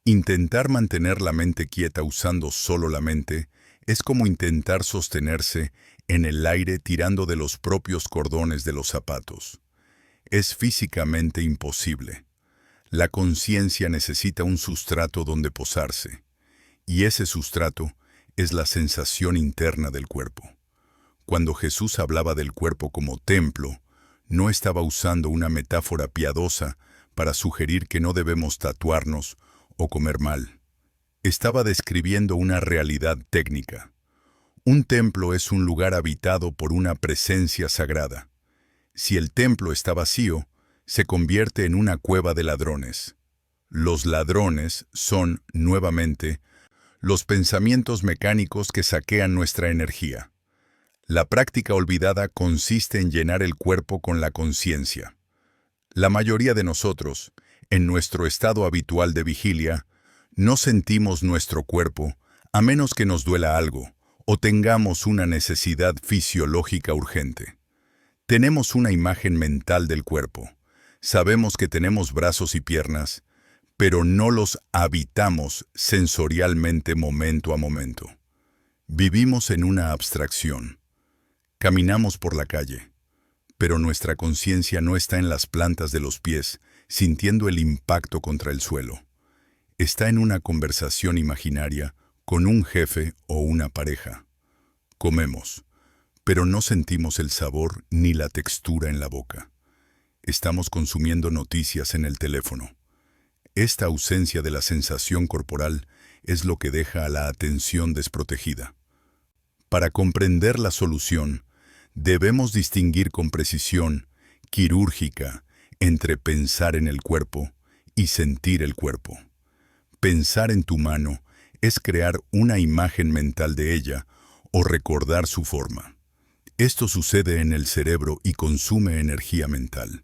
Intentar mantener la mente quieta usando solo la mente es como intentar sostenerse en el aire tirando de los propios cordones de los zapatos. Es físicamente imposible. La conciencia necesita un sustrato donde posarse, y ese sustrato es la sensación interna del cuerpo. Cuando Jesús hablaba del cuerpo como templo, no estaba usando una metáfora piadosa para sugerir que no debemos tatuarnos o comer mal. Estaba describiendo una realidad técnica. Un templo es un lugar habitado por una presencia sagrada. Si el templo está vacío, se convierte en una cueva de ladrones. Los ladrones son, nuevamente, los pensamientos mecánicos que saquean nuestra energía. La práctica olvidada consiste en llenar el cuerpo con la conciencia. La mayoría de nosotros, en nuestro estado habitual de vigilia, no sentimos nuestro cuerpo a menos que nos duela algo o tengamos una necesidad fisiológica urgente. Tenemos una imagen mental del cuerpo. Sabemos que tenemos brazos y piernas, pero no los habitamos sensorialmente momento a momento. Vivimos en una abstracción. Caminamos por la calle, pero nuestra conciencia no está en las plantas de los pies, sintiendo el impacto contra el suelo. Está en una conversación imaginaria con un jefe o una pareja. Comemos, pero no sentimos el sabor ni la textura en la boca. Estamos consumiendo noticias en el teléfono. Esta ausencia de la sensación corporal es lo que deja a la atención desprotegida. Para comprender la solución, debemos distinguir con precisión quirúrgica entre pensar en el cuerpo y sentir el cuerpo. Pensar en tu mano es crear una imagen mental de ella o recordar su forma. Esto sucede en el cerebro y consume energía mental.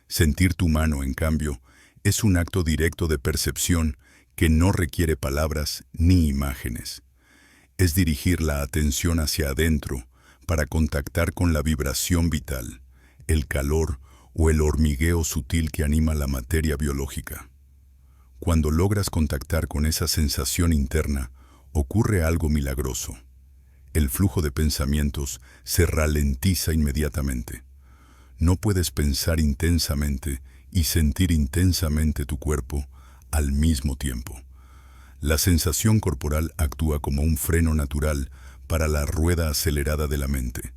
Sentir tu mano, en cambio, es un acto directo de percepción que no requiere palabras ni imágenes. Es dirigir la atención hacia adentro para contactar con la vibración vital, el calor o el hormigueo sutil que anima la materia biológica. Cuando logras contactar con esa sensación interna, ocurre algo milagroso. El flujo de pensamientos se ralentiza inmediatamente. No puedes pensar intensamente y sentir intensamente tu cuerpo al mismo tiempo. La sensación corporal actúa como un freno natural para la rueda acelerada de la mente.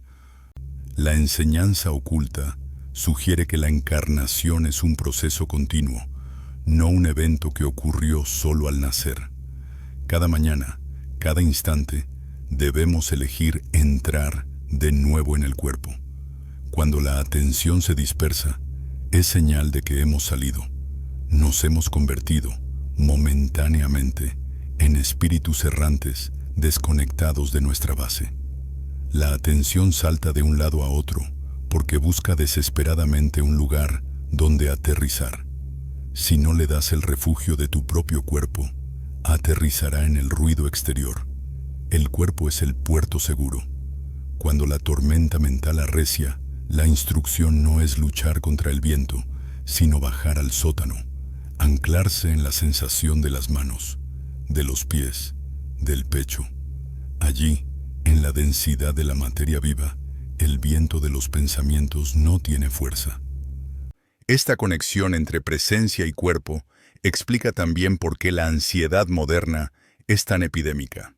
La enseñanza oculta sugiere que la encarnación es un proceso continuo, no un evento que ocurrió solo al nacer. Cada mañana, cada instante, debemos elegir entrar de nuevo en el cuerpo. Cuando la atención se dispersa, es señal de que hemos salido. Nos hemos convertido, momentáneamente, en espíritus errantes desconectados de nuestra base. La atención salta de un lado a otro porque busca desesperadamente un lugar donde aterrizar. Si no le das el refugio de tu propio cuerpo, aterrizará en el ruido exterior. El cuerpo es el puerto seguro. Cuando la tormenta mental arrecia, la instrucción no es luchar contra el viento, sino bajar al sótano, anclarse en la sensación de las manos, de los pies, del pecho. Allí, en la densidad de la materia viva, el viento de los pensamientos no tiene fuerza. Esta conexión entre presencia y cuerpo explica también por qué la ansiedad moderna es tan epidémica.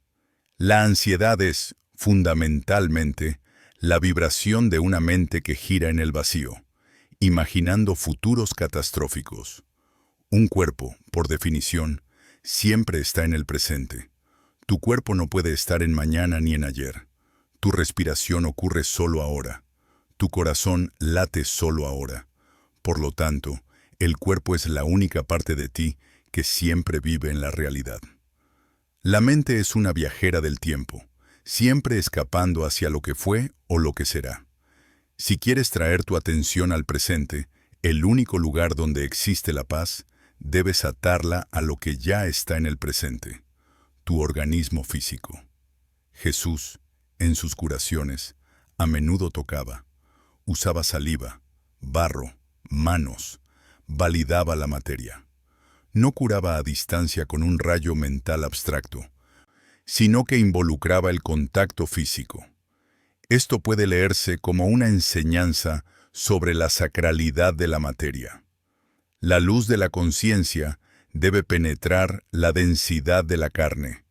La ansiedad es, fundamentalmente, la vibración de una mente que gira en el vacío, imaginando futuros catastróficos. Un cuerpo, por definición, siempre está en el presente. Tu cuerpo no puede estar en mañana ni en ayer. Tu respiración ocurre solo ahora. Tu corazón late solo ahora. Por lo tanto, el cuerpo es la única parte de ti que siempre vive en la realidad. La mente es una viajera del tiempo, siempre escapando hacia lo que fue o lo que será. Si quieres traer tu atención al presente, el único lugar donde existe la paz, debes atarla a lo que ya está en el presente, tu organismo físico. Jesús, en sus curaciones, a menudo tocaba, usaba saliva, barro, manos, validaba la materia. No curaba a distancia con un rayo mental abstracto, sino que involucraba el contacto físico. Esto puede leerse como una enseñanza sobre la sacralidad de la materia. La luz de la conciencia debe penetrar la densidad de la carne.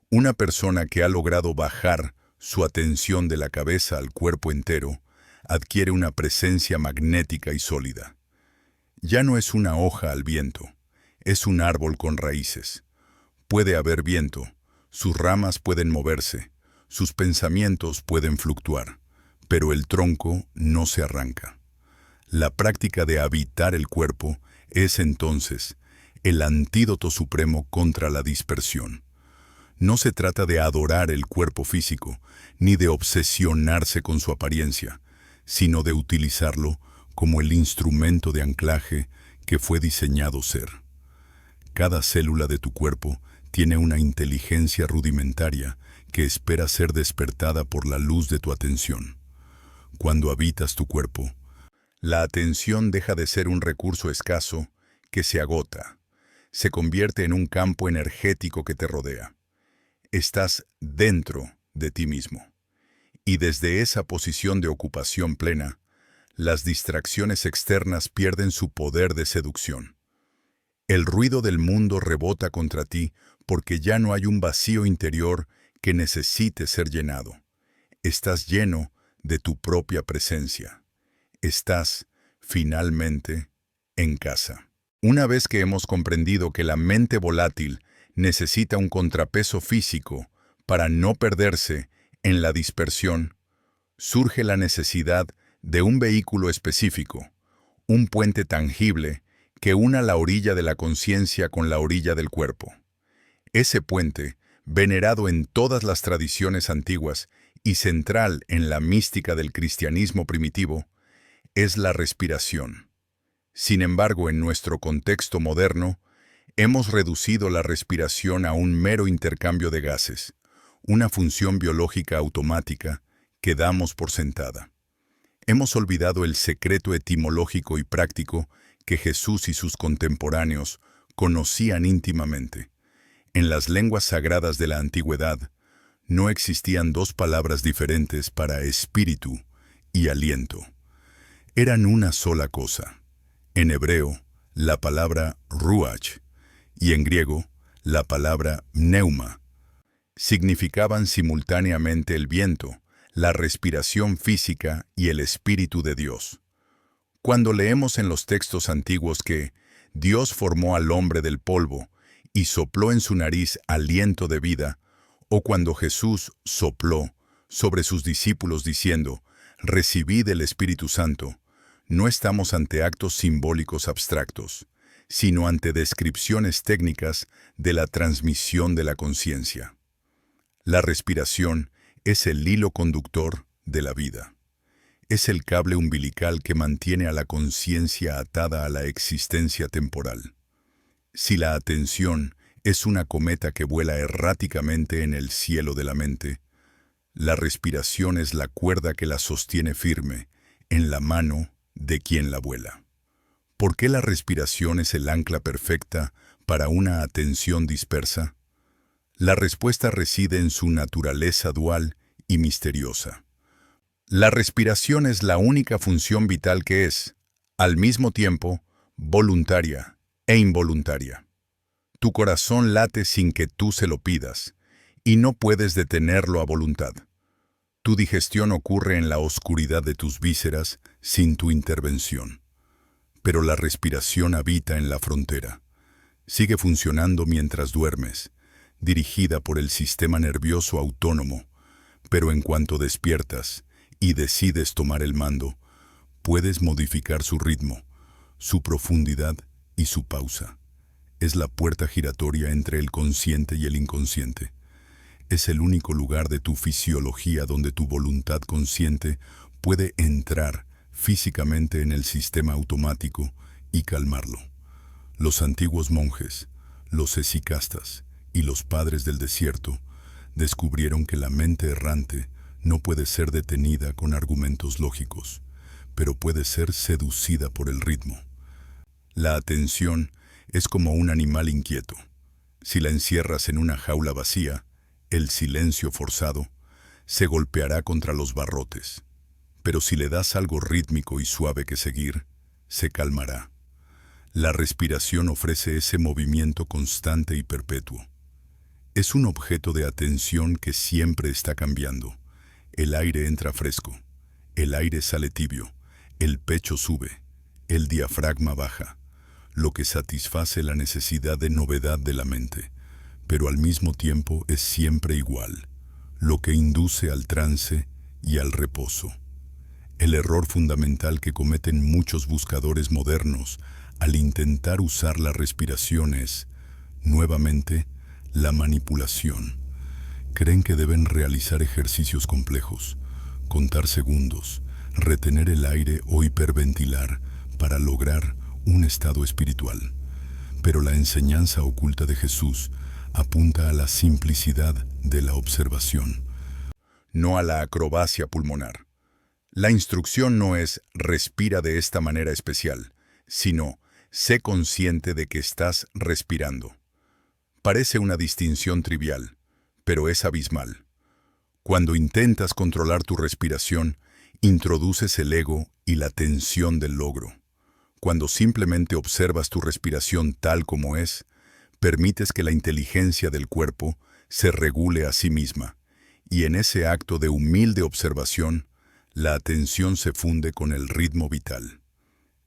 Una persona que ha logrado bajar su atención de la cabeza al cuerpo entero adquiere una presencia magnética y sólida. Ya no es una hoja al viento. Es un árbol con raíces. Puede haber viento, sus ramas pueden moverse, sus pensamientos pueden fluctuar, pero el tronco no se arranca. La práctica de habitar el cuerpo es entonces el antídoto supremo contra la dispersión. No se trata de adorar el cuerpo físico, ni de obsesionarse con su apariencia, sino de utilizarlo como el instrumento de anclaje que fue diseñado ser. Cada célula de tu cuerpo tiene una inteligencia rudimentaria que espera ser despertada por la luz de tu atención. Cuando habitas tu cuerpo, la atención deja de ser un recurso escaso que se agota. Se convierte en un campo energético que te rodea. Estás dentro de ti mismo. Y desde esa posición de ocupación plena, las distracciones externas pierden su poder de seducción. El ruido del mundo rebota contra ti porque ya no hay un vacío interior que necesite ser llenado. Estás lleno de tu propia presencia. Estás, finalmente, en casa. Una vez que hemos comprendido que la mente volátil necesita un contrapeso físico para no perderse En la dispersión, surge la necesidad de un vehículo específico, un puente tangible que una la orilla de la conciencia con la orilla del cuerpo. Ese puente, venerado en todas las tradiciones antiguas y central en la mística del cristianismo primitivo, es la respiración. Sin embargo, en nuestro contexto moderno, hemos reducido la respiración a un mero intercambio de gases, una función biológica automática que damos por sentada. Hemos olvidado el secreto etimológico y práctico que Jesús y sus contemporáneos conocían íntimamente. En las lenguas sagradas de la antigüedad, no existían dos palabras diferentes para espíritu y aliento. Eran una sola cosa. En hebreo, la palabra ruach, y en griego, la palabra pneuma, significaban simultáneamente el viento, la respiración física y el Espíritu de Dios. Cuando leemos en los textos antiguos que Dios formó al hombre del polvo y sopló en su nariz aliento de vida, o cuando Jesús sopló sobre sus discípulos diciendo, «Recibid el Espíritu Santo», no estamos ante actos simbólicos abstractos, sino ante descripciones técnicas de la transmisión de la conciencia. La respiración es el hilo conductor de la vida. Es el cable umbilical que mantiene a la conciencia atada a la existencia temporal. Si la atención es una cometa que vuela erráticamente en el cielo de la mente, la respiración es la cuerda que la sostiene firme en la mano de quien la vuela. ¿Por qué la respiración es el ancla perfecta para una atención dispersa? La respuesta reside en su naturaleza dual y misteriosa. La respiración es la única función vital que es, al mismo tiempo, voluntaria e involuntaria. Tu corazón late sin que tú se lo pidas, y no puedes detenerlo a voluntad. Tu digestión ocurre en la oscuridad de tus vísceras sin tu intervención. Pero la respiración habita en la frontera. Sigue funcionando mientras duermes, dirigida por el sistema nervioso autónomo, pero en cuanto despiertas y decides tomar el mando, puedes modificar su ritmo, su profundidad y su pausa. Es la puerta giratoria entre el consciente y el inconsciente. Es el único lugar de tu fisiología donde tu voluntad consciente puede entrar físicamente en el sistema automático y calmarlo. Los antiguos monjes, los esicastas y los padres del desierto descubrieron que la mente errante no puede ser detenida con argumentos lógicos, pero puede ser seducida por el ritmo. La atención es como un animal inquieto. Si la encierras en una jaula vacía, el silencio forzado se golpeará contra los barrotes. Pero si le das algo rítmico y suave que seguir, se calmará. La respiración ofrece ese movimiento constante y perpetuo. Es un objeto de atención que siempre está cambiando. El aire entra fresco, el aire sale tibio, el pecho sube, el diafragma baja, lo que satisface la necesidad de novedad de la mente, pero al mismo tiempo es siempre igual, lo que induce al trance y al reposo. El error fundamental que cometen muchos buscadores modernos al intentar usar la respiración es, nuevamente, la manipulación. Creen que deben realizar ejercicios complejos, contar segundos, retener el aire o hiperventilar para lograr un estado espiritual. Pero la enseñanza oculta de Jesús apunta a la simplicidad de la observación, no a la acrobacia pulmonar. La instrucción no es respira de esta manera especial, sino sé consciente de que estás respirando. Parece una distinción trivial, pero es abismal. Cuando intentas controlar tu respiración, introduces el ego y la tensión del logro. Cuando simplemente observas tu respiración tal como es, permites que la inteligencia del cuerpo se regule a sí misma, y en ese acto de humilde observación, la atención se funde con el ritmo vital.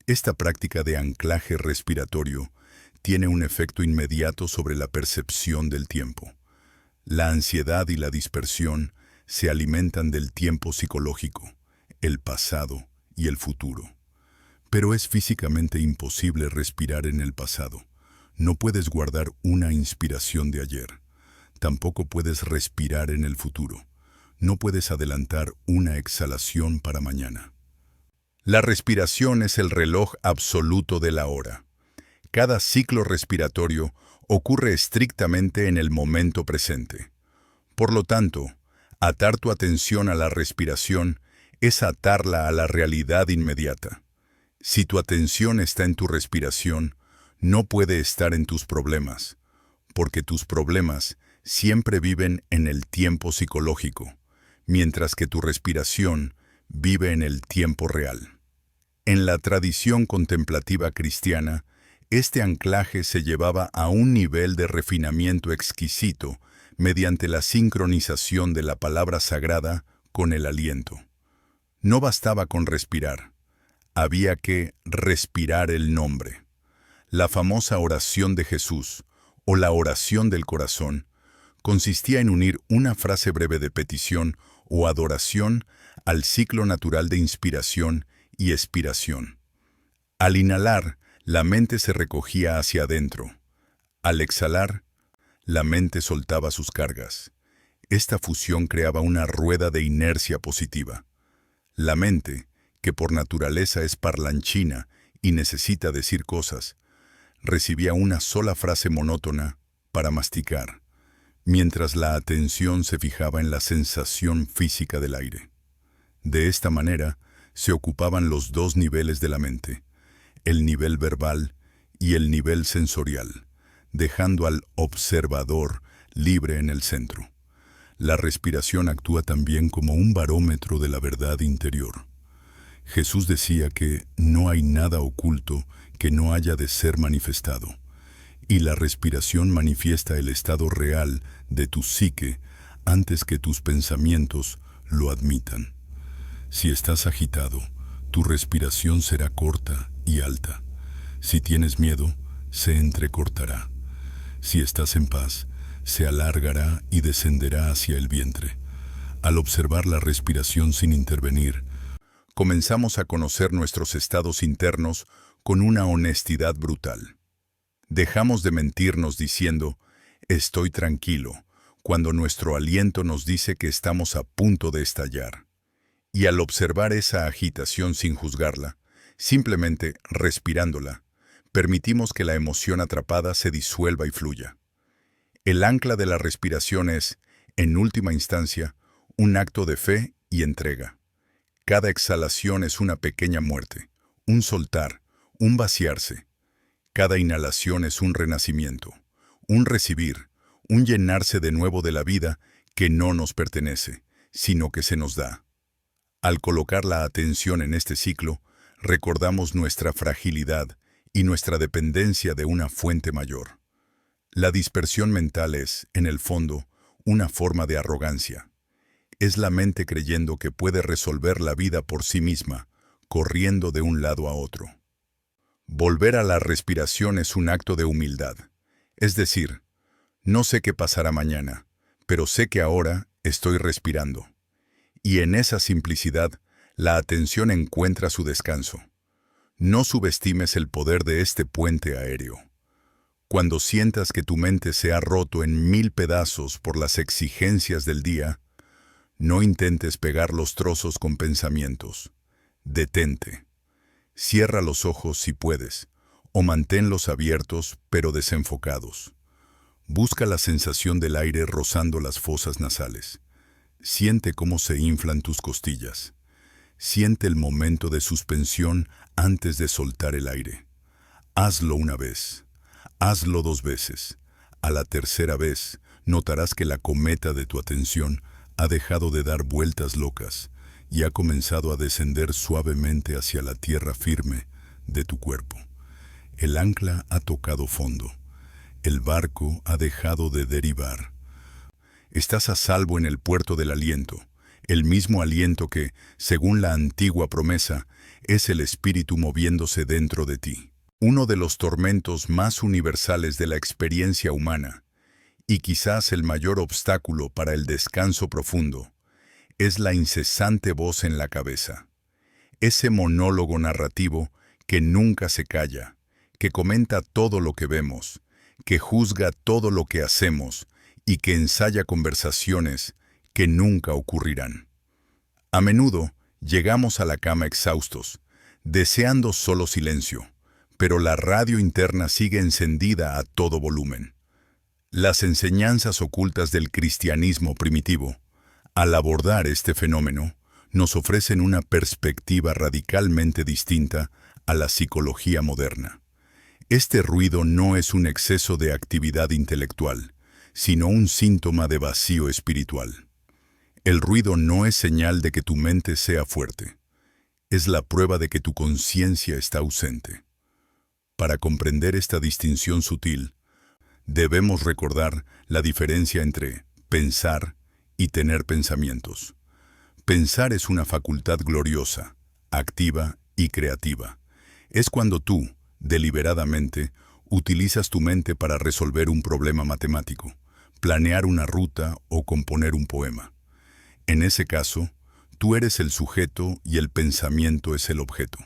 Esta práctica de anclaje respiratorio tiene un efecto inmediato sobre la percepción del tiempo. La ansiedad y la dispersión se alimentan del tiempo psicológico, el pasado y el futuro. Pero es físicamente imposible respirar en el pasado. No puedes guardar una inspiración de ayer. Tampoco puedes respirar en el futuro. No puedes adelantar una exhalación para mañana. La respiración es el reloj absoluto de la hora. Cada ciclo respiratorio ocurre estrictamente en el momento presente. Por lo tanto, atar tu atención a la respiración es atarla a la realidad inmediata. Si tu atención está en tu respiración, no puede estar en tus problemas, porque tus problemas siempre viven en el tiempo psicológico, mientras que tu respiración vive en el tiempo real. En la tradición contemplativa cristiana, este anclaje se llevaba a un nivel de refinamiento exquisito mediante la sincronización de la palabra sagrada con el aliento. No bastaba con respirar, había que respirar el nombre. La famosa oración de Jesús, o la oración del corazón, consistía en unir una frase breve de petición o adoración al ciclo natural de inspiración y expiración. Al inhalar, la mente se recogía hacia adentro. Al exhalar, la mente soltaba sus cargas. Esta fusión creaba una rueda de inercia positiva. La mente, que por naturaleza es parlanchina y necesita decir cosas, recibía una sola frase monótona para masticar, mientras la atención se fijaba en la sensación física del aire. De esta manera, se ocupaban los dos niveles de la mente, el nivel verbal y el nivel sensorial, dejando al observador libre en el centro. La respiración actúa también como un barómetro de la verdad interior. Jesús decía que no hay nada oculto que no haya de ser manifestado, y la respiración manifiesta el estado real de tu psique antes que tus pensamientos lo admitan. Si estás agitado, tu respiración será corta y alta. Si tienes miedo, se entrecortará. Si estás en paz, se alargará y descenderá hacia el vientre. Al observar la respiración sin intervenir, comenzamos a conocer nuestros estados internos con una honestidad brutal. Dejamos de mentirnos diciendo, estoy tranquilo, cuando nuestro aliento nos dice que estamos a punto de estallar. Y al observar esa agitación sin juzgarla, simplemente respirándola, permitimos que la emoción atrapada se disuelva y fluya. El ancla de la respiración es, en última instancia, un acto de fe y entrega. Cada exhalación es una pequeña muerte, un soltar, un vaciarse. Cada inhalación es un renacimiento, un recibir, un llenarse de nuevo de la vida que no nos pertenece, sino que se nos da. Al colocar la atención en este ciclo, recordamos nuestra fragilidad y nuestra dependencia de una fuente mayor. La dispersión mental es, en el fondo, una forma de arrogancia. Es la mente creyendo que puede resolver la vida por sí misma, corriendo de un lado a otro. Volver a la respiración es un acto de humildad. Es decir, no sé qué pasará mañana, pero sé que ahora estoy respirando. Y en esa simplicidad, la atención encuentra su descanso. No subestimes el poder de este puente aéreo. Cuando sientas que tu mente se ha roto en 1000 pedazos por las exigencias del día, no intentes pegar los trozos con pensamientos. Detente. Cierra los ojos si puedes, o manténlos abiertos pero desenfocados. Busca la sensación del aire rozando las fosas nasales. Siente cómo se inflan tus costillas. Siente el momento de suspensión antes de soltar el aire. Hazlo una vez. Hazlo 2 veces. A la tercera vez, notarás que la cometa de tu atención ha dejado de dar vueltas locas y ha comenzado a descender suavemente hacia la tierra firme de tu cuerpo. El ancla ha tocado fondo. El barco ha dejado de derivar. Estás a salvo en el puerto del aliento, el mismo aliento que, según la antigua promesa, es el espíritu moviéndose dentro de ti. Uno de los tormentos más universales de la experiencia humana, y quizás el mayor obstáculo para el descanso profundo, es la incesante voz en la cabeza. Ese monólogo narrativo que nunca se calla, que comenta todo lo que vemos, que juzga todo lo que hacemos y que ensaya conversaciones que nunca ocurrirán. A menudo llegamos a la cama exhaustos, deseando solo silencio, pero la radio interna sigue encendida a todo volumen. Las enseñanzas ocultas del cristianismo primitivo, al abordar este fenómeno, nos ofrecen una perspectiva radicalmente distinta a la psicología moderna. Este ruido no es un exceso de actividad intelectual, sino un síntoma de vacío espiritual. El ruido no es señal de que tu mente sea fuerte. Es la prueba de que tu conciencia está ausente. Para comprender esta distinción sutil, debemos recordar la diferencia entre pensar y tener pensamientos. Pensar es una facultad gloriosa, activa y creativa. Es cuando tú, deliberadamente, utilizas tu mente para resolver un problema matemático, planear una ruta o componer un poema. En ese caso, tú eres el sujeto y el pensamiento es el objeto.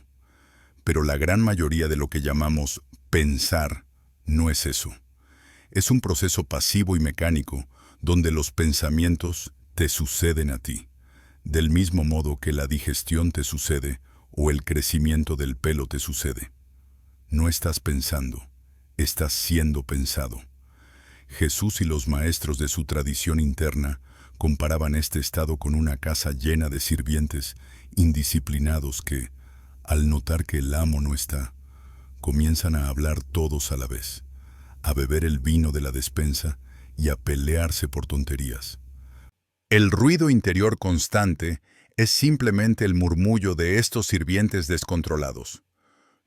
Pero la gran mayoría de lo que llamamos pensar no es eso. Es un proceso pasivo y mecánico donde los pensamientos te suceden a ti, del mismo modo que la digestión te sucede o el crecimiento del pelo te sucede. No estás pensando, estás siendo pensado. Jesús y los maestros de su tradición interna comparaban este estado con una casa llena de sirvientes indisciplinados que, al notar que el amo no está, comienzan a hablar todos a la vez, a beber el vino de la despensa y a pelearse por tonterías. El ruido interior constante es simplemente el murmullo de estos sirvientes descontrolados.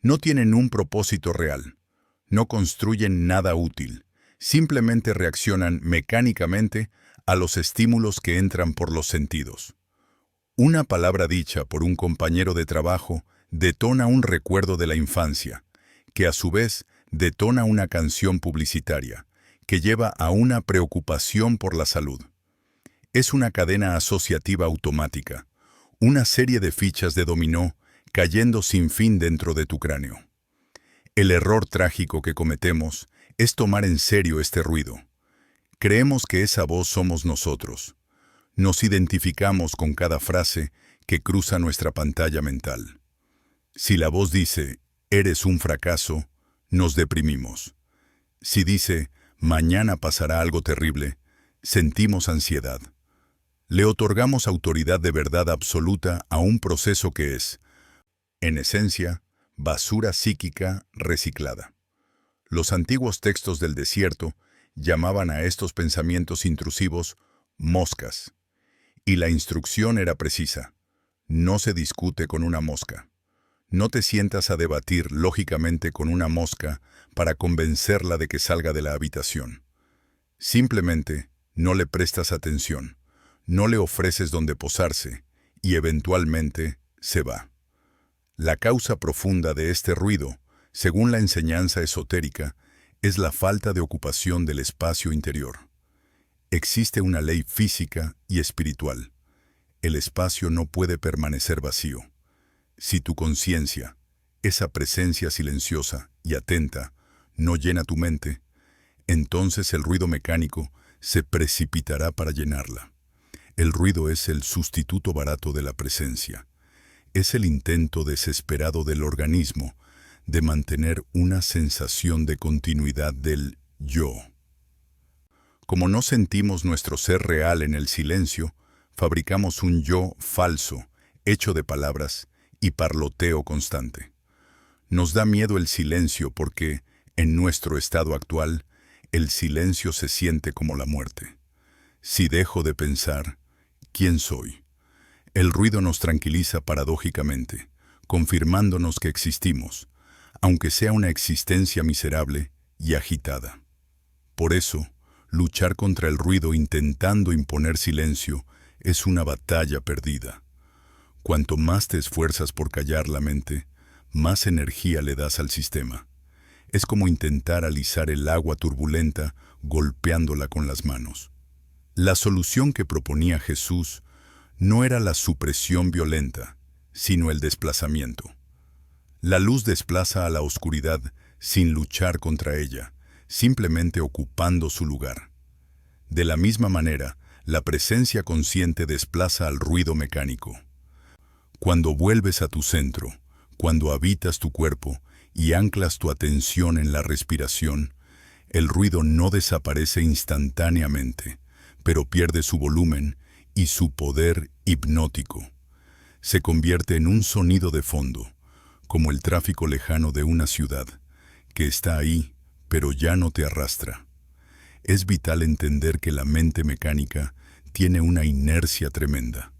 No tienen un propósito real, no construyen nada útil, simplemente reaccionan mecánicamente a los estímulos que entran por los sentidos. Una palabra dicha por un compañero de trabajo detona un recuerdo de la infancia, que a su vez detona una canción publicitaria, que lleva a una preocupación por la salud. Es una cadena asociativa automática, una serie de fichas de dominó cayendo sin fin dentro de tu cráneo. El error trágico que cometemos es tomar en serio este ruido. Creemos que esa voz somos nosotros. Nos identificamos con cada frase que cruza nuestra pantalla mental. Si la voz dice, eres un fracaso, nos deprimimos. Si dice, mañana pasará algo terrible, sentimos ansiedad. Le otorgamos autoridad de verdad absoluta a un proceso que es, en esencia, basura psíquica reciclada. Los antiguos textos del desierto llamaban a estos pensamientos intrusivos moscas, y la instrucción era precisa: no se discute con una mosca. No te sientas a debatir lógicamente con una mosca para convencerla de que salga de la habitación. Simplemente no le prestas atención, no le ofreces donde posarse y eventualmente se va. La causa profunda de este ruido, según la enseñanza esotérica, es la falta de ocupación del espacio interior. Existe una ley física y espiritual. El espacio no puede permanecer vacío. Si tu conciencia, esa presencia silenciosa y atenta, no llena tu mente, entonces el ruido mecánico se precipitará para llenarla. El ruido es el sustituto barato de la presencia. Es el intento desesperado del organismo de mantener una sensación de continuidad del yo. Como no sentimos nuestro ser real en el silencio, fabricamos un yo falso, hecho de palabras y parloteo constante. Nos da miedo el silencio porque, en nuestro estado actual, el silencio se siente como la muerte. Si dejo de pensar, ¿quién soy? El ruido nos tranquiliza paradójicamente, confirmándonos que existimos, aunque sea una existencia miserable y agitada. Por eso, luchar contra el ruido intentando imponer silencio es una batalla perdida. Cuanto más te esfuerzas por callar la mente, más energía le das al sistema. Es como intentar alisar el agua turbulenta golpeándola con las manos. La solución que proponía Jesús No era la supresión violenta, sino el desplazamiento. La luz desplaza a la oscuridad sin luchar contra ella, simplemente ocupando su lugar. De la misma manera, la presencia consciente desplaza al ruido mecánico. Cuando vuelves a tu centro, cuando habitas tu cuerpo y anclas tu atención en la respiración, el ruido no desaparece instantáneamente, pero pierde su volumen y su poder hipnótico. Se convierte en un sonido de fondo, como el tráfico lejano de una ciudad, que está ahí, pero ya no te arrastra. Es vital entender que la mente mecánica tiene una inercia tremenda.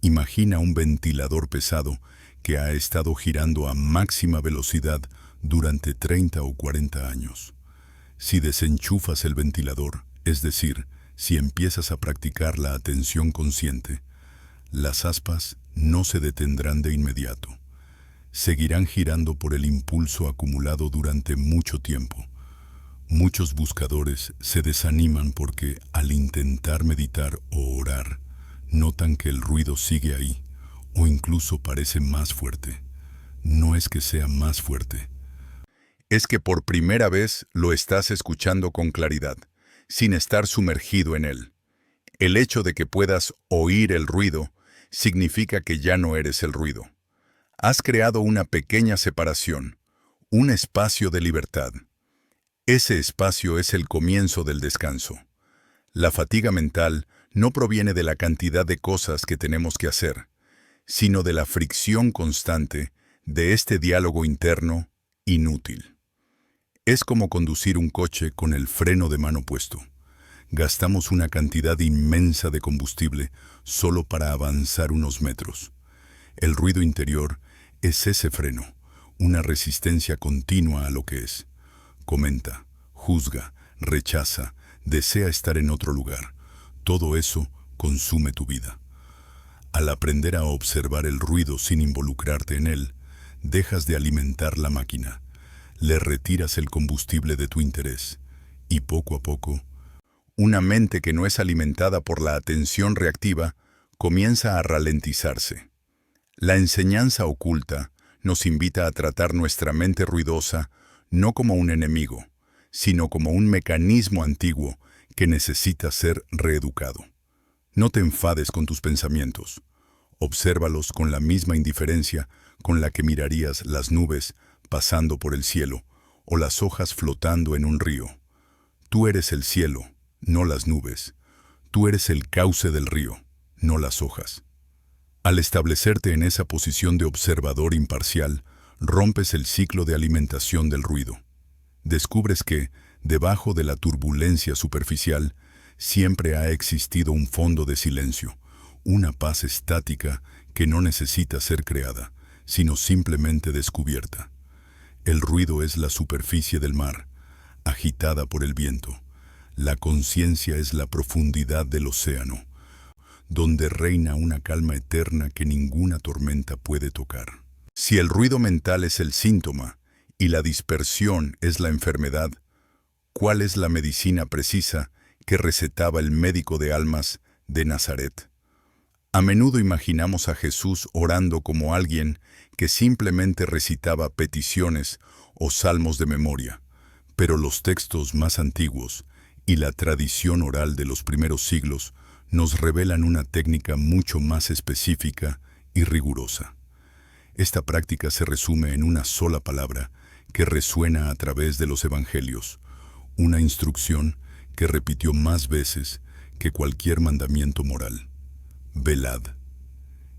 Imagina un ventilador pesado que ha estado girando a máxima velocidad durante 30 o 40 años. Si desenchufas el ventilador, es decir, si empiezas a practicar la atención consciente, las aspas no se detendrán de inmediato. Seguirán girando por el impulso acumulado durante mucho tiempo. Muchos buscadores se desaniman porque, al intentar meditar o orar, notan que el ruido sigue ahí, o incluso parece más fuerte. No es que sea más fuerte. Es que por primera vez lo estás escuchando con claridad, sin estar sumergido en él. El hecho de que puedas oír el ruido significa que ya no eres el ruido. Has creado una pequeña separación, un espacio de libertad. Ese espacio es el comienzo del descanso. La fatiga mental no proviene de la cantidad de cosas que tenemos que hacer, sino de la fricción constante de este diálogo interno inútil. Es como conducir un coche con el freno de mano puesto. Gastamos una cantidad inmensa de combustible solo para avanzar unos metros. El ruido interior es ese freno, una resistencia continua a lo que es. Comenta, juzga, rechaza, desea estar en otro lugar. Todo eso consume tu vida. Al aprender a observar el ruido sin involucrarte en él, dejas de alimentar la máquina. Le retiras el combustible de tu interés. Y poco a poco, una mente que no es alimentada por la atención reactiva comienza a ralentizarse. La enseñanza oculta nos invita a tratar nuestra mente ruidosa no como un enemigo, sino como un mecanismo antiguo que necesita ser reeducado. No te enfades con tus pensamientos. Obsérvalos con la misma indiferencia con la que mirarías las nubes pasando por el cielo o las hojas flotando en un río. Tú eres el cielo, no las nubes. Tú eres el cauce del río, no las hojas. Al establecerte en esa posición de observador imparcial, rompes el ciclo de alimentación del ruido. Descubres que, debajo de la turbulencia superficial, siempre ha existido un fondo de silencio, una paz estática que no necesita ser creada, sino simplemente descubierta. El ruido es la superficie del mar, agitada por el viento. La conciencia es la profundidad del océano, donde reina una calma eterna que ninguna tormenta puede tocar. Si el ruido mental es el síntoma y la dispersión es la enfermedad, ¿cuál es la medicina precisa que recetaba el médico de almas de Nazaret? A menudo imaginamos a Jesús orando como alguien que simplemente recitaba peticiones o salmos de memoria, pero los textos más antiguos y la tradición oral de los primeros siglos nos revelan una técnica mucho más específica y rigurosa. Esta práctica se resume en una sola palabra que resuena a través de los evangelios, una instrucción que repitió más veces que cualquier mandamiento moral. Velad.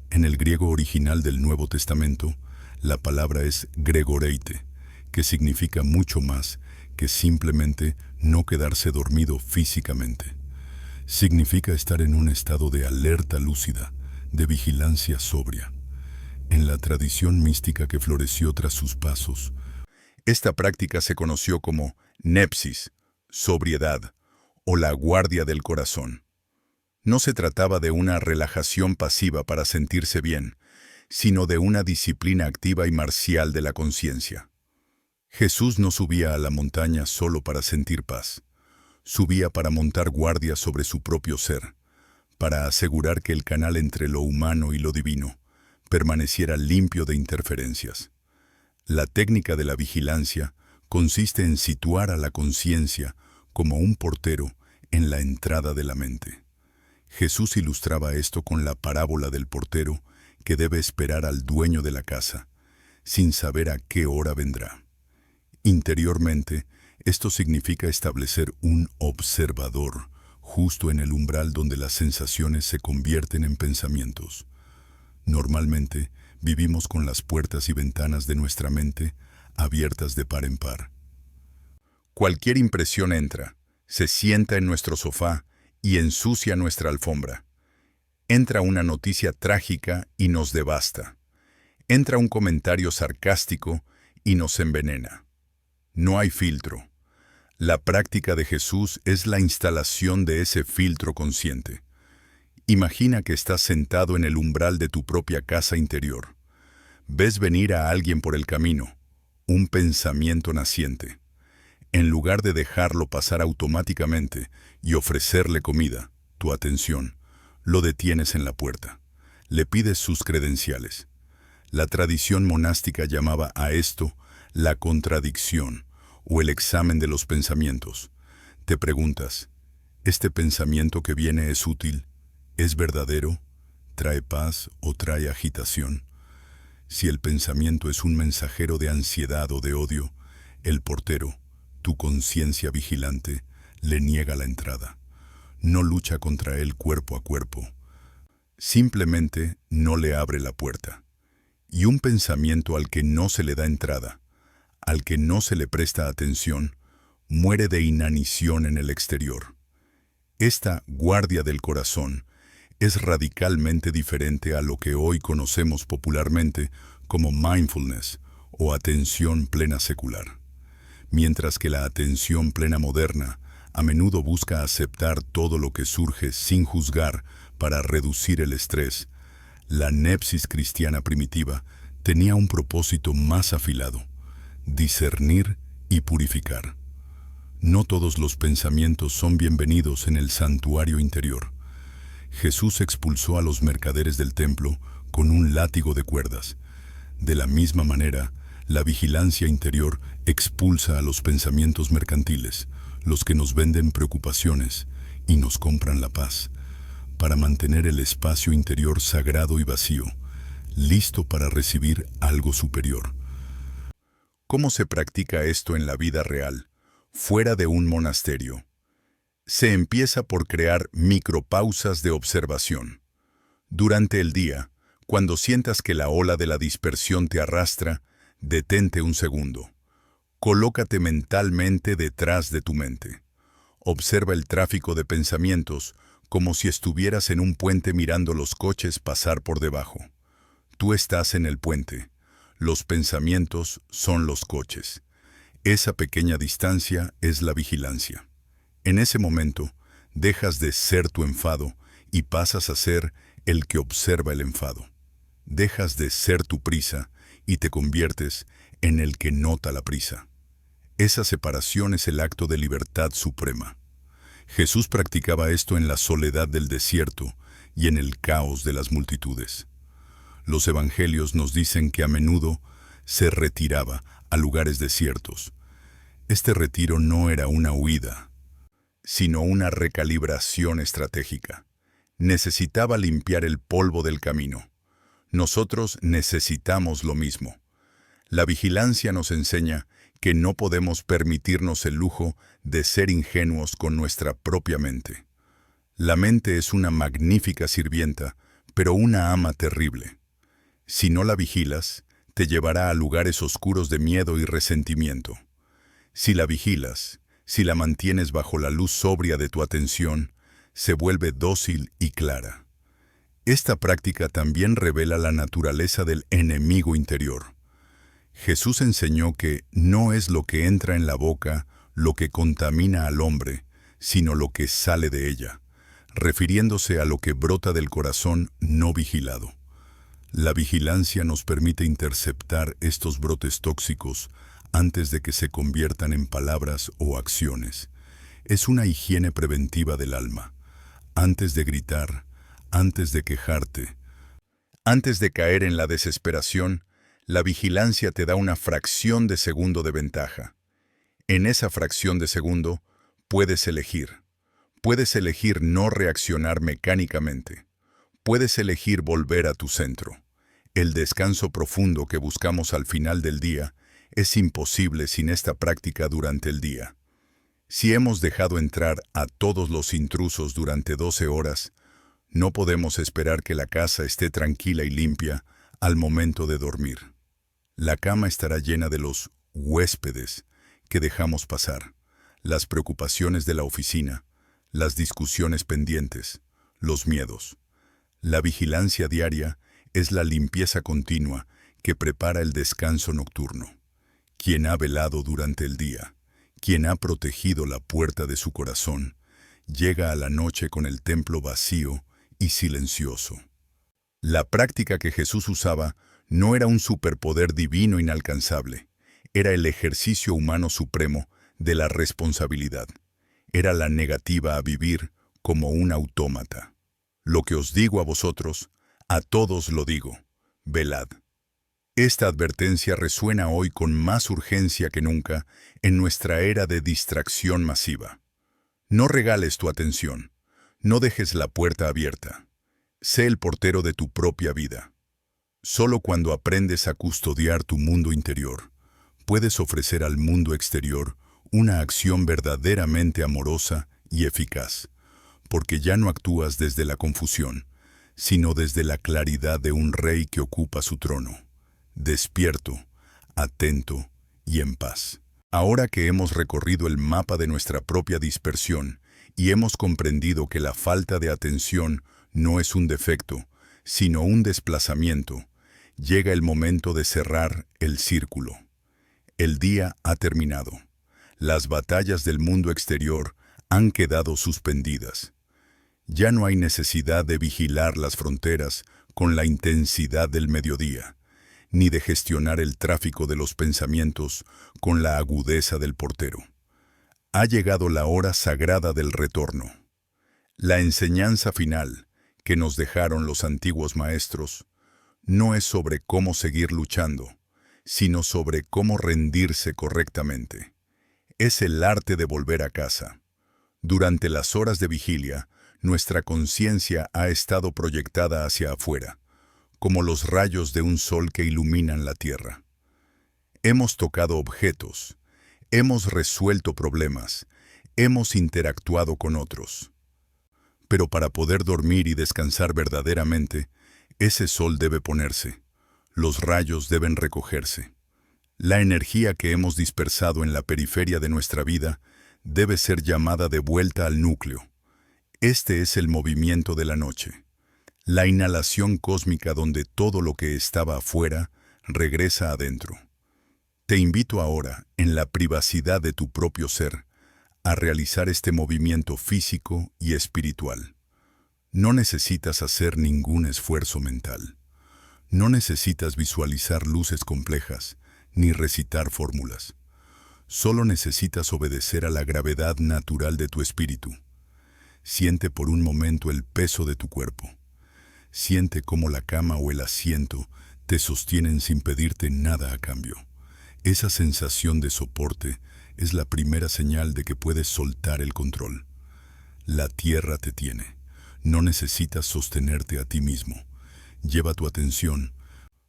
En el griego original del Nuevo Testamento, la palabra es gregoreite, que significa mucho más que simplemente no quedarse dormido físicamente. Significa estar en un estado de alerta lúcida, de vigilancia sobria. En la tradición mística que floreció tras sus pasos, esta práctica se conoció como nepsis, sobriedad, o la guardia del corazón. No se trataba de una relajación pasiva para sentirse bien, sino de una disciplina activa y marcial de la conciencia. Jesús no subía a la montaña solo para sentir paz. Subía para montar guardia sobre su propio ser, para asegurar que el canal entre lo humano y lo divino permaneciera limpio de interferencias. La técnica de la vigilancia consiste en situar a la conciencia como un portero en la entrada de la mente. Jesús ilustraba esto con la parábola del portero que debe esperar al dueño de la casa, sin saber a qué hora vendrá. Interiormente, esto significa establecer un observador justo en el umbral donde las sensaciones se convierten en pensamientos. Normalmente, vivimos con las puertas y ventanas de nuestra mente abiertas de par en par. Cualquier impresión entra, se sienta en nuestro sofá y ensucia nuestra alfombra. Entra una noticia trágica y nos devasta. Entra un comentario sarcástico y nos envenena. No hay filtro. La práctica de Jesús es la instalación de ese filtro consciente. Imagina que estás sentado en el umbral de tu propia casa interior. Ves venir a alguien por el camino, un pensamiento naciente. En lugar de dejarlo pasar automáticamente y ofrecerle comida, tu atención, lo detienes en la puerta. Le pides sus credenciales. La tradición monástica llamaba a esto la contradicción o el examen de los pensamientos. Te preguntas, ¿este pensamiento que viene es útil? ¿Es verdadero? ¿Trae paz o trae agitación? Si el pensamiento es un mensajero de ansiedad o de odio, el portero, tu conciencia vigilante, le niega la entrada. No lucha contra él cuerpo a cuerpo. Simplemente no le abre la puerta. Y un pensamiento al que no se le da entrada, al que no se le presta atención, muere de inanición en el exterior. Esta guardia del corazón es radicalmente diferente a lo que hoy conocemos popularmente como mindfulness o atención plena secular. Mientras que la atención plena moderna a menudo busca aceptar todo lo que surge sin juzgar para reducir el estrés, la nepsis cristiana primitiva tenía un propósito más afilado: discernir y purificar. No todos los pensamientos son bienvenidos en el santuario interior. Jesús expulsó a los mercaderes del templo con un látigo de cuerdas. De la misma manera, la vigilancia interior expulsa a los pensamientos mercantiles, los que nos venden preocupaciones y nos compran la paz, para mantener el espacio interior sagrado y vacío, listo para recibir algo superior. ¿Cómo se practica esto en la vida real, fuera de un monasterio? Se empieza por crear micropausas de observación. Durante el día, cuando sientas que la ola de la dispersión te arrastra, detente un segundo. Colócate mentalmente detrás de tu mente. Observa el tráfico de pensamientos como si estuvieras en un puente mirando los coches pasar por debajo. Tú estás en el puente. Los pensamientos son los coches. Esa pequeña distancia es la vigilancia. En ese momento, dejas de ser tu enfado y pasas a ser el que observa el enfado. Dejas de ser tu prisa y te conviertes en el que nota la prisa. Esa separación es el acto de libertad suprema. Jesús practicaba esto en la soledad del desierto y en el caos de las multitudes. Los evangelios nos dicen que a menudo se retiraba a lugares desiertos. Este retiro no era una huida, sino una recalibración estratégica. Necesitaba limpiar el polvo del camino. Nosotros necesitamos lo mismo. La vigilancia nos enseña que no podemos permitirnos el lujo de ser ingenuos con nuestra propia mente. La mente es una magnífica sirvienta, pero una ama terrible. Si no la vigilas, te llevará a lugares oscuros de miedo y resentimiento. Si la vigilas, si la mantienes bajo la luz sobria de tu atención, se vuelve dócil y clara. Esta práctica también revela la naturaleza del enemigo interior. Jesús enseñó que no es lo que entra en la boca lo que contamina al hombre, sino lo que sale de ella, refiriéndose a lo que brota del corazón no vigilado. La vigilancia nos permite interceptar estos brotes tóxicos antes de que se conviertan en palabras o acciones. Es una higiene preventiva del alma. Antes de gritar, Antes de quejarte, antes de caer en la desesperación, la vigilancia te da una fracción de segundo de ventaja. En esa fracción de segundo, puedes elegir. Puedes elegir no reaccionar mecánicamente. Puedes elegir volver a tu centro. El descanso profundo que buscamos al final del día es imposible sin esta práctica durante el día. Si hemos dejado entrar a todos los intrusos durante 12 horas, no podemos esperar que la casa esté tranquila y limpia al momento de dormir. La cama estará llena de los huéspedes que dejamos pasar, las preocupaciones de la oficina, las discusiones pendientes, los miedos. La vigilancia diaria es la limpieza continua que prepara el descanso nocturno. Quien ha velado durante el día, quien ha protegido la puerta de su corazón, llega a la noche con el templo vacío y silencioso. La práctica que Jesús usaba no era un superpoder divino inalcanzable, era el ejercicio humano supremo de la responsabilidad. Era la negativa a vivir como un autómata. Lo que os digo a vosotros, a todos lo digo, velad. Esta advertencia resuena hoy con más urgencia que nunca en nuestra era de distracción masiva. No regales tu atención, no dejes la puerta abierta. Sé el portero de tu propia vida. Solo cuando aprendes a custodiar tu mundo interior, puedes ofrecer al mundo exterior una acción verdaderamente amorosa y eficaz, porque ya no actúas desde la confusión, sino desde la claridad de un rey que ocupa su trono, despierto, atento y en paz. Ahora que hemos recorrido el mapa de nuestra propia dispersión y hemos comprendido que la falta de atención no es un defecto, sino un desplazamiento, llega el momento de cerrar el círculo. El día ha terminado. Las batallas del mundo exterior han quedado suspendidas. Ya no hay necesidad de vigilar las fronteras con la intensidad del mediodía, ni de gestionar el tráfico de los pensamientos con la agudeza del portero. Ha llegado la hora sagrada del retorno. La enseñanza final que nos dejaron los antiguos maestros no es sobre cómo seguir luchando, sino sobre cómo rendirse correctamente. Es el arte de volver a casa. Durante las horas de vigilia, nuestra conciencia ha estado proyectada hacia afuera, como los rayos de un sol que iluminan la tierra. Hemos tocado objetos, hemos resuelto problemas, hemos interactuado con otros. Pero para poder dormir y descansar verdaderamente, ese sol debe ponerse, los rayos deben recogerse. La energía que hemos dispersado en la periferia de nuestra vida debe ser llamada de vuelta al núcleo. Este es el movimiento de la noche, la inhalación cósmica donde todo lo que estaba afuera regresa adentro. Te invito ahora, en la privacidad de tu propio ser, a realizar este movimiento físico y espiritual. No necesitas hacer ningún esfuerzo mental. No necesitas visualizar luces complejas, ni recitar fórmulas. Solo necesitas obedecer a la gravedad natural de tu espíritu. Siente por un momento el peso de tu cuerpo. Siente cómo la cama o el asiento te sostienen sin pedirte nada a cambio. Esa sensación de soporte es la primera señal de que puedes soltar el control. La tierra te tiene. No necesitas sostenerte a ti mismo. Lleva tu atención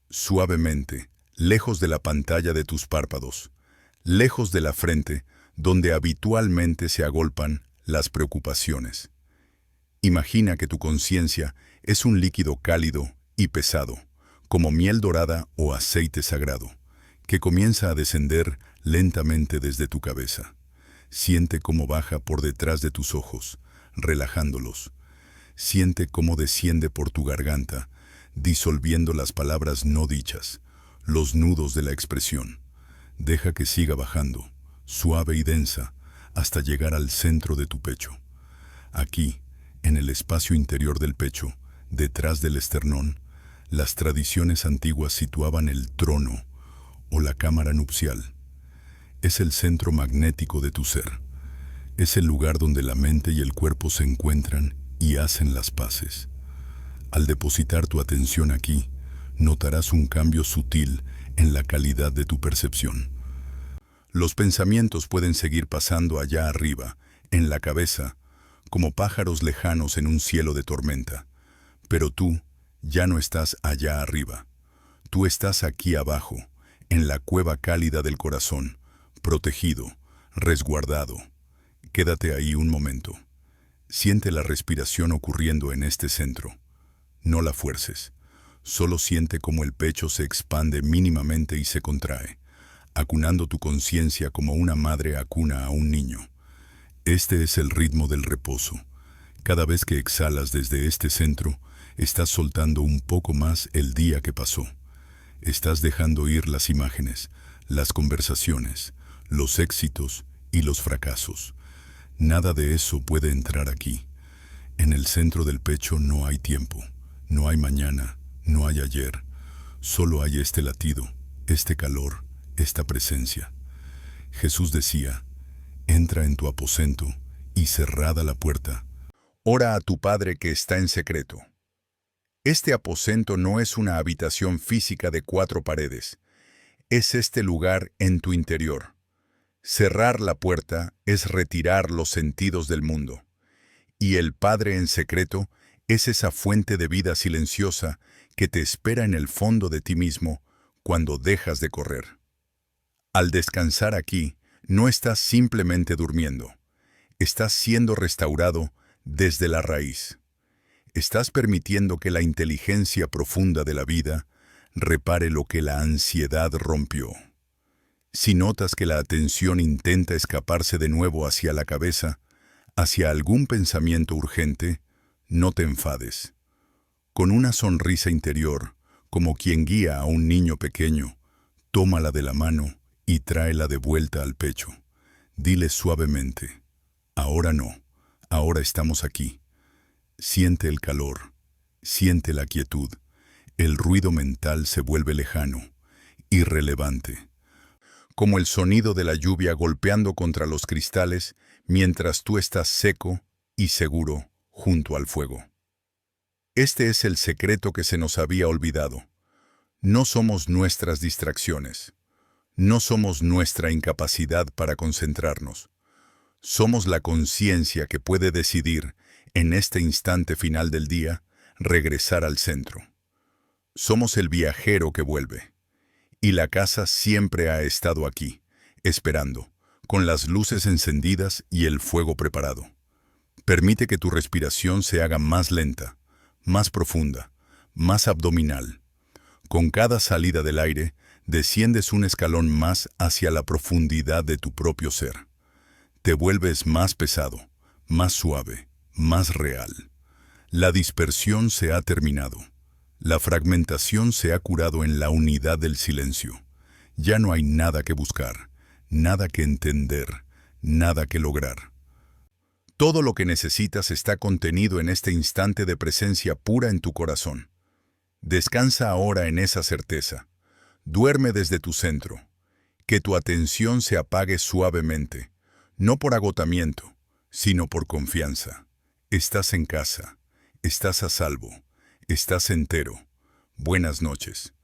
suavemente, lejos de la pantalla de tus párpados, lejos de la frente, donde habitualmente se agolpan las preocupaciones. Imagina que tu conciencia es un líquido cálido y pesado, como miel dorada o aceite sagrado, que comienza a descender lentamente desde tu cabeza. Siente cómo baja por detrás de tus ojos, relajándolos. Siente cómo desciende por tu garganta, disolviendo las palabras no dichas, los nudos de la expresión. Deja que siga bajando, suave y densa, hasta llegar al centro de tu pecho. Aquí, en el espacio interior del pecho, detrás del esternón, las tradiciones antiguas situaban el trono o la cámara nupcial. Es el centro magnético de tu ser. Es el lugar donde la mente y el cuerpo se encuentran y hacen las paces. Al depositar tu atención aquí, notarás un cambio sutil en la calidad de tu percepción. Los pensamientos pueden seguir pasando allá arriba, en la cabeza, como pájaros lejanos en un cielo de tormenta. Pero tú ya no estás allá arriba. Tú estás aquí abajo, en la cueva cálida del corazón, protegido, resguardado. Quédate ahí un momento. Siente la respiración ocurriendo en este centro. No la fuerces. Solo siente cómo el pecho se expande mínimamente y se contrae, acunando tu conciencia como una madre acuna a un niño. Este es el ritmo del reposo. Cada vez que exhalas desde este centro, estás soltando un poco más el día que pasó. Estás dejando ir las imágenes, las conversaciones, los éxitos y los fracasos. Nada de eso puede entrar aquí. En el centro del pecho no hay tiempo, no hay mañana, no hay ayer. Solo hay este latido, este calor, esta presencia. Jesús decía: entra en tu aposento y cerrada la puerta, ora a tu Padre que está en secreto. Este aposento no es una habitación física de 4 paredes. Es este lugar en tu interior. Cerrar la puerta es retirar los sentidos del mundo. Y el Padre en secreto es esa fuente de vida silenciosa que te espera en el fondo de ti mismo cuando dejas de correr. Al descansar aquí, no estás simplemente durmiendo. Estás siendo restaurado desde la raíz. Estás permitiendo que la inteligencia profunda de la vida repare lo que la ansiedad rompió. Si notas que la atención intenta escaparse de nuevo hacia la cabeza, hacia algún pensamiento urgente, no te enfades. Con una sonrisa interior, como quien guía a un niño pequeño, tómala de la mano y tráela de vuelta al pecho. Dile suavemente: ahora no, ahora estamos aquí. Siente el calor, siente la quietud. El ruido mental se vuelve lejano, irrelevante, como el sonido de la lluvia golpeando contra los cristales mientras tú estás seco y seguro junto al fuego. Este es el secreto que se nos había olvidado. No somos nuestras distracciones. No somos nuestra incapacidad para concentrarnos. Somos la conciencia que puede decidir, en este instante final del día, regresar al centro. Somos el viajero que vuelve. Y la casa siempre ha estado aquí, esperando, con las luces encendidas y el fuego preparado. Permite que tu respiración se haga más lenta, más profunda, más abdominal. Con cada salida del aire, desciendes un escalón más hacia la profundidad de tu propio ser. Te vuelves más pesado, más suave, más real. La dispersión se ha terminado. La fragmentación se ha curado en la unidad del silencio. Ya no hay nada que buscar, nada que entender, nada que lograr. Todo lo que necesitas está contenido en este instante de presencia pura en tu corazón. Descansa ahora en esa certeza. Duerme desde tu centro. Que tu atención se apague suavemente, no por agotamiento, sino por confianza. Estás en casa, estás a salvo, estás entero. Buenas noches.